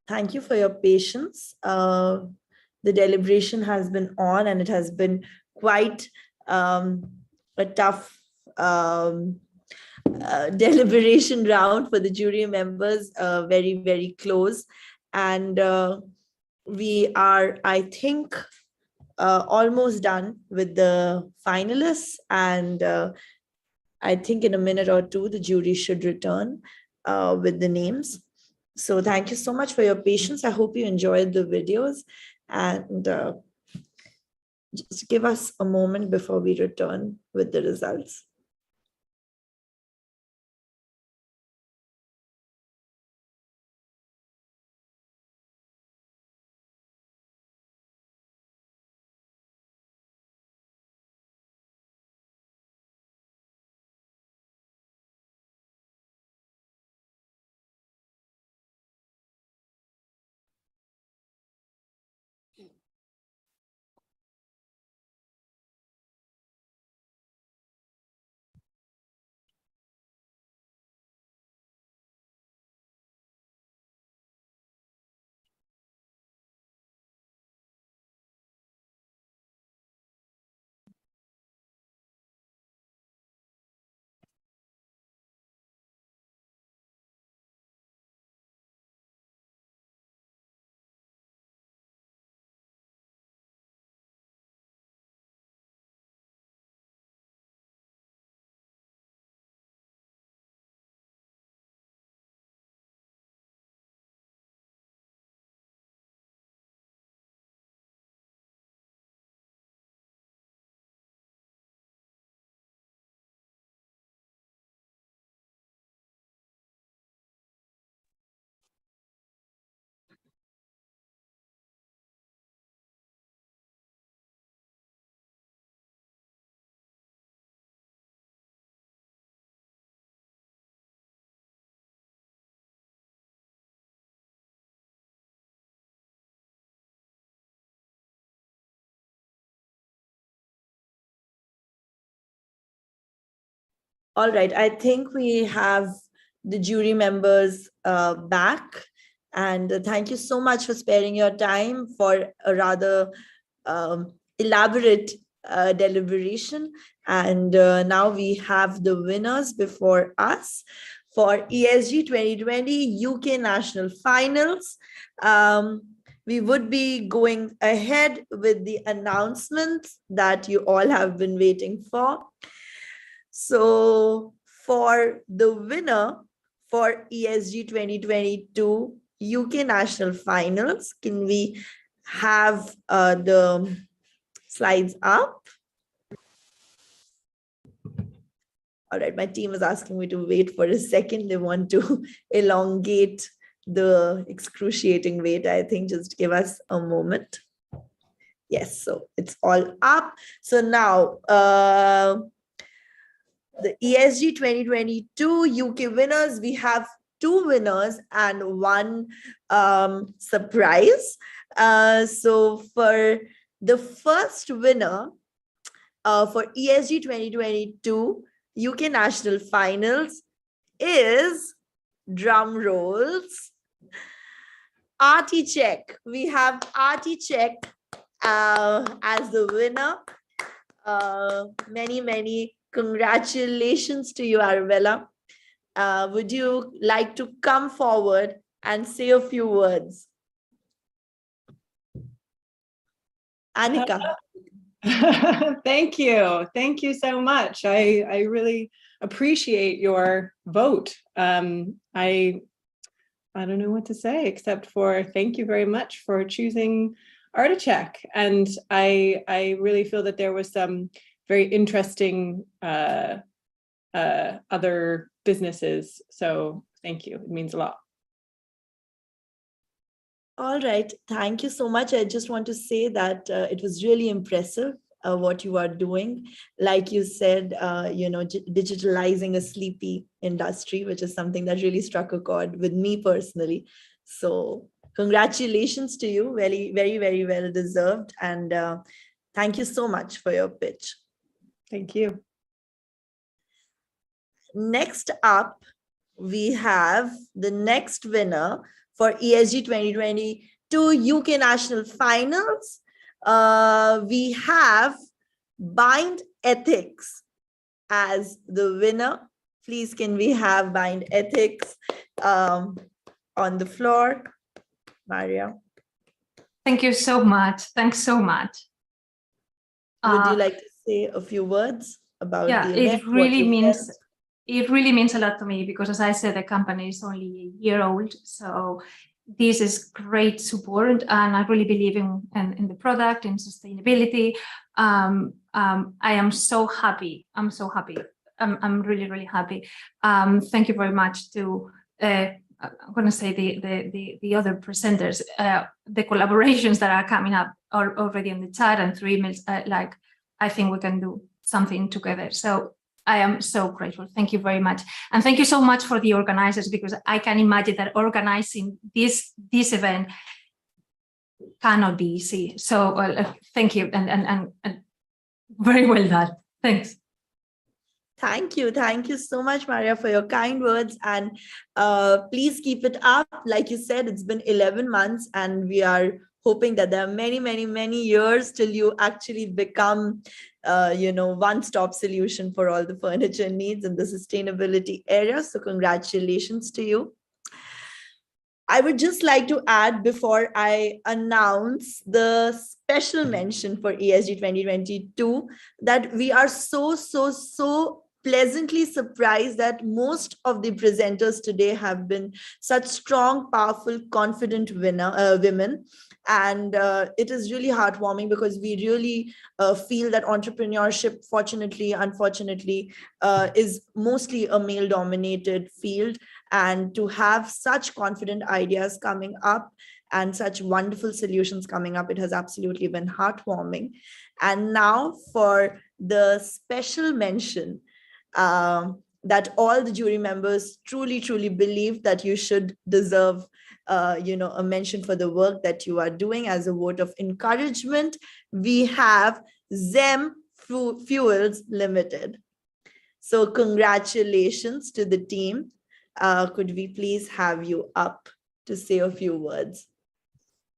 thank you for your patience. The deliberation has been on and it has been quite a tough deliberation round for the jury members, very, very close. And we are, I think, almost done with the finalists. And I think in a minute or two, the jury should return with the names. So thank you so much for your patience. I hope you enjoyed the videos, and just give us a moment before we return with the results. All right, I think we have the jury members back. And thank you so much for sparing your time for a rather elaborate deliberation. And now we have the winners before us for ESG 2020 UK National Finals. We would be going ahead with the announcements that you all have been waiting for. So for the winner for ESG 2022 UK National Finals, can we have the slides up? All right, my team is asking me to wait for a second. They want to elongate the excruciating wait. I think just give us a moment. Yes, so it's all up. So now, the ESG 2022 UK winners, we have 2 winners and 1 surprise. So for the first winner for ESG 2022 UK National Finals is, drum rolls, Artie Check. We have Artie Check as the winner. Many congratulations to you, Arabella. Would you like to come forward and say a few words? Annika. Thank you. Thank you so much. I really appreciate your vote. I don't know what to say except for thank you very much for choosing Articheck. And I really feel that there was some very interesting other businesses. So thank you. It means a lot. All right. Thank you so much. I just want to say that it was really impressive what you are doing. Like you said, digitalizing a sleepy industry, which is something that really struck a chord with me personally. So congratulations to you. Very well deserved. And thank you so much for your pitch. Thank you. Next up we have the next winner for ESG 2022 UK National Finals. We have Bind Ethics as the winner. Please, can we have Bind Ethics on the floor? Maria. Thank you so much. Thanks so much. Would you like to say a few words about the event? It really means a lot to me because, as I said, the company is only a year old. So this is great support, and I really believe in the product, in sustainability. I am so happy. I'm so happy. I'm really, really happy. Thank you very much to I'm going to say the other presenters, the collaborations that are coming up are already in the chat and through emails. Like, I think we can do something together. So I am so grateful. Thank you very much. And thank you so much for the organizers, because I can imagine that organizing this event cannot be easy. So thank you and very well done. Thanks. Thank you. Thank you so much, Maria, for your kind words. And please keep it up. Like you said, it's been 11 months and we are hoping that there are many, many, many years till you actually become, one-stop solution for all the furniture needs in the sustainability area. So congratulations to you. I would just like to add, before I announce the special mention for ESG 2022, that we are so pleasantly surprised that most of the presenters today have been such strong, powerful, confident women. And it is really heartwarming because we really feel that entrepreneurship, fortunately, unfortunately, is mostly a male-dominated field. And to have such confident ideas coming up and such wonderful solutions coming up, it has absolutely been heartwarming. And now for the special mention, that all the jury members truly believe that you should deserve a mention for the work that you are doing as a vote of encouragement. We have Zem Fuels Limited. So congratulations to the team. Could we please have you up to say a few words?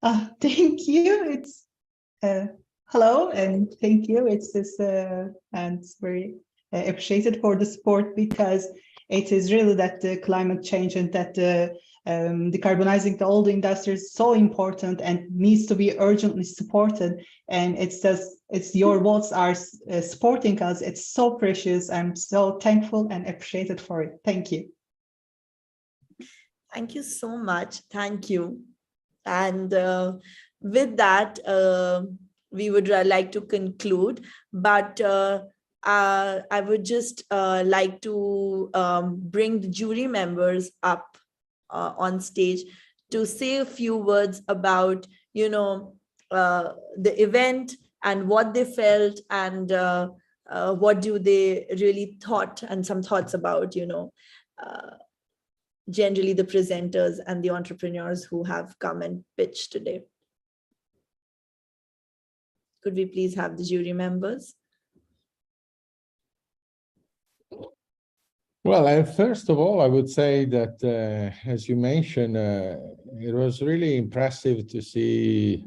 Thank you. It's hello and thank you. It's this and it's very appreciated for the support, because it is really that the climate change and that decarbonizing the old industry is so important and needs to be urgently supported. And it's your votes are supporting us. It's so precious. I'm so thankful and appreciated for it. Thank you. Thank you so much. Thank you. And with that, we would like to conclude, but I would just like to bring the jury members up on stage to say a few words about, the event and what they felt and what do they really thought, and some thoughts about, generally the presenters and the entrepreneurs who have come and pitched today. Could we please have the jury members? Well, first of all, I would say that, as you mentioned, it was really impressive to see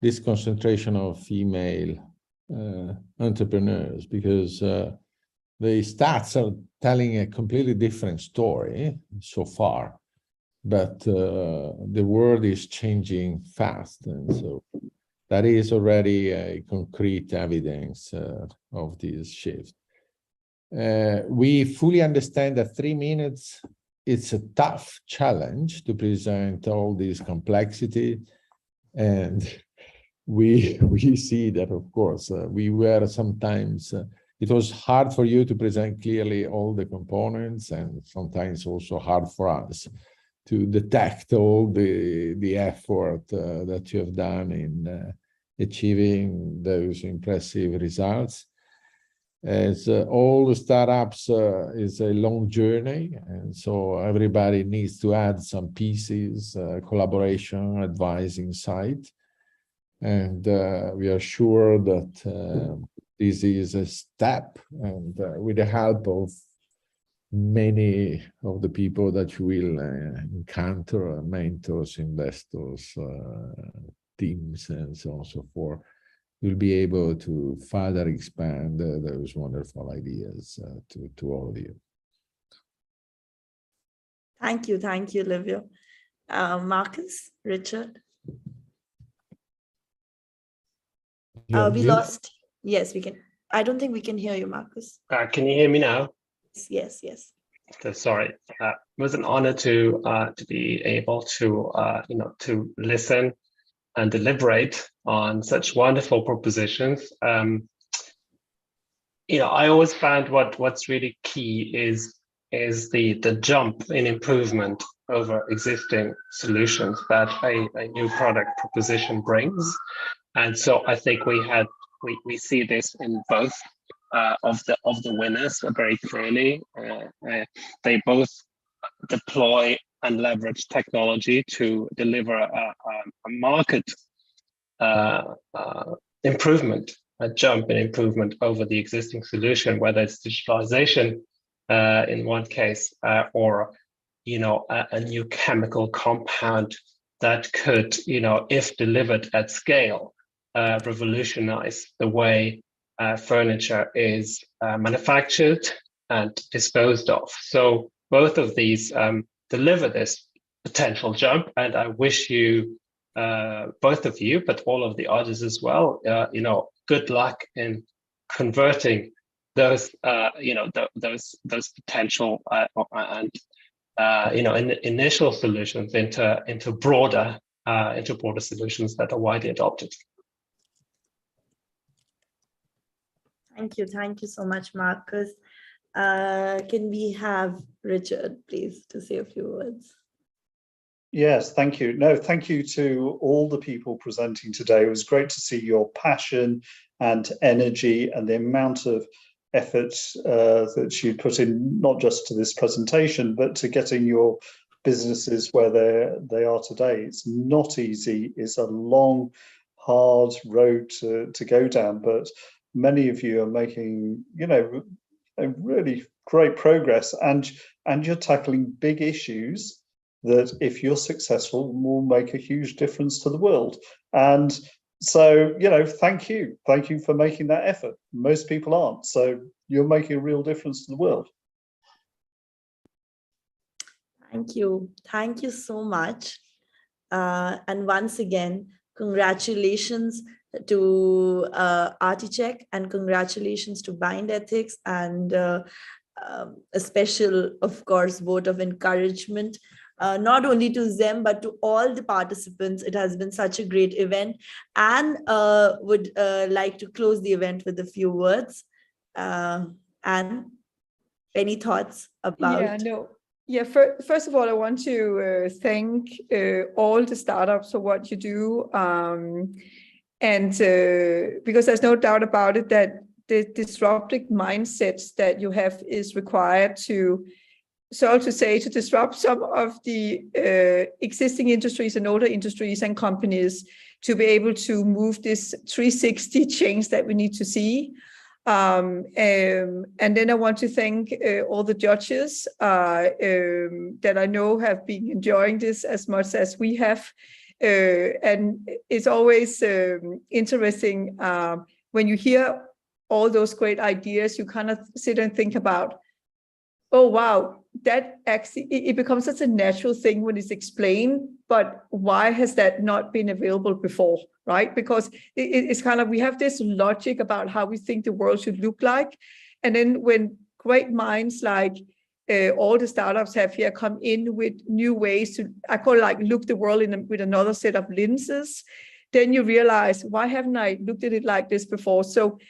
this concentration of female entrepreneurs, because the stats are telling a completely different story so far, but the world is changing fast, and so that is already a concrete evidence of this shift. We fully understand that 3 minutes, it's a tough challenge to present all this complexity, and we see that, of course, we were sometimes it was hard for you to present clearly all the components, and sometimes also hard for us to detect all the effort that you have done in achieving those impressive results. As all the startups is a long journey, and so everybody needs to add some pieces, collaboration, advice, insight. And we are sure that this is a step, and with the help of many of the people that you will encounter, mentors, investors, teams, and so on and so forth, you'll be able to further expand those wonderful ideas to all of you. Thank you, Livio. Marcus, Richard. We lost. Yes, we can. I don't think we can hear you, Marcus. Can you hear me now? Yes. So sorry. It was an honor to be able to to listen and deliberate on such wonderful propositions. I always found what's really key is the jump in improvement over existing solutions that a new product proposition brings. And so I think we see this in both of the winners very clearly. They both deploy and leverage technology to deliver a market improvement, a jump in improvement over the existing solution, whether it's digitalization in one case or a new chemical compound that could, if delivered at scale, revolutionize the way furniture is manufactured and disposed of. So both of these deliver this potential jump, and I wish you, both of you, but all of the others as well, good luck in converting those, those potential and initial solutions into broader solutions that are widely adopted. Thank you so much, Marcus. Can we have Richard, please, to say a few words? Yes, thank you. No, thank you to all the people presenting today. It was great to see your passion and energy and the amount of effort that you put in, not just to this presentation, but to getting your businesses where they are today. It's not easy. It's a long, hard road to go down, but many of you are making, a really great progress, and you're tackling big issues that, if you're successful, will make a huge difference to the world. And so, thank you for making that effort. Most people aren't, so you're making a real difference to the world. Thank you so much. And once again, congratulations to Articheck, and congratulations to Bind Ethics, and a special, of course, vote of encouragement, not only to them, but to all the participants. It has been such a great event, and would like to close the event with a few words. Anne, any thoughts about? First of all, I want to thank all the startups for what you do. And because there's no doubt about it that the disruptive mindsets that you have is required to disrupt some of the existing industries and older industries and companies to be able to move this 360 change that we need to see. And then I want to thank all the judges that I know have been enjoying this as much as we have. And it's always interesting when you hear all those great ideas, you kind of sit and think about, oh, wow, that actually, it becomes such a natural thing when it's explained, but why has that not been available before, right? Because it's kind of, we have this logic about how we think the world should look like. And then when great minds like all the startups have here come in with new ways to, I call it like look the world with another set of lenses, then you realize, why haven't I looked at it like this before? So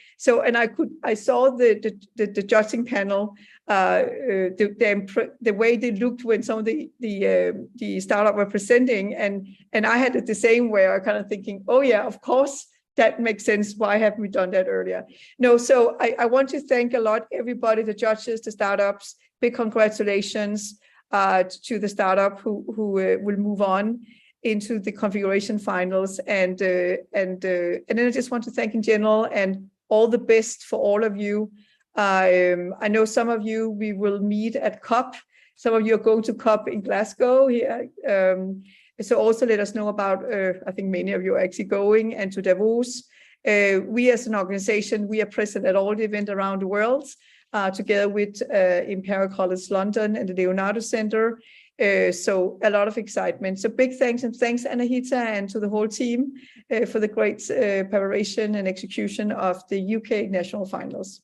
and I saw the judging panel, the way they looked when some of the startup were presenting, and I had it the same way. I kind of thinking, oh yeah, of course that makes sense. Why haven't we done that earlier? No, so I want to thank a lot everybody, the judges, the startups. Big congratulations to the startup who will move on into the configuration finals, and then I just want to thank in general and all the best for all of you I know some of you, we will meet at COP. Some of you are going to COP in Glasgow here. So also let us know about, I think many of you are actually going, and to Davos. We as an organization, we are present at all the events around the world, together with Imperial College London and the Leonardo Center. So a lot of excitement. So big thanks, and thanks Anahita and to the whole team for the great preparation and execution of the UK national finals.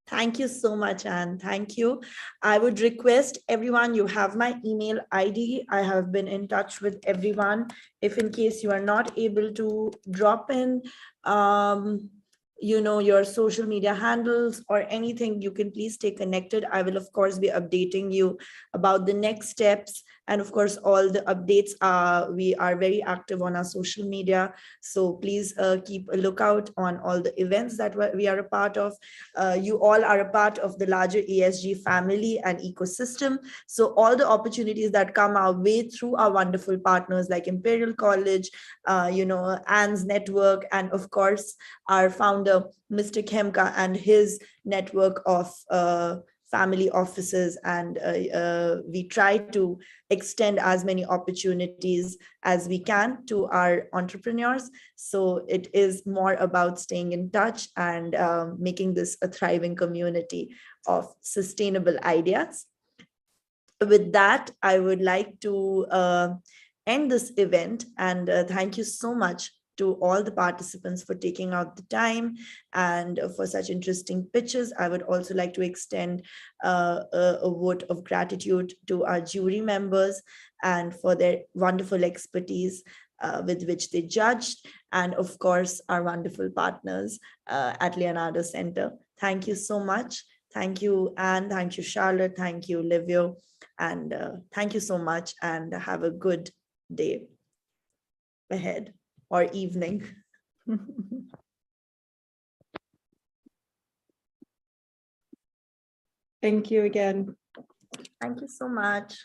Thank you so much, Anne. Thank you. I would request everyone, you have my email ID. I have been in touch with everyone. If in case you are not able to drop in, your social media handles or anything, you can please stay connected. I will, of course, be updating you about the next steps. And of course, all the updates we are very active on our social media. So please keep a lookout on all the events that we are a part of. You all are a part of the larger ESG family and ecosystem. So all the opportunities that come our way through our wonderful partners like Imperial College, Anne's network, and of course, our founder, Mr. Khemka, and his network of family offices, and we try to extend as many opportunities as we can to our entrepreneurs. So it is more about staying in touch and making this a thriving community of sustainable ideas. With that, I would like to end this event, and thank you so much to all the participants for taking out the time and for such interesting pitches. I would also like to extend a vote of gratitude to our jury members and for their wonderful expertise with which they judged, and of course, our wonderful partners at Leonardo Center. Thank you so much. Thank you, Anne. Thank you, Charlotte. Thank you, Livio. And thank you so much, and have a good day ahead. Or evening. Thank you again. Thank you so much.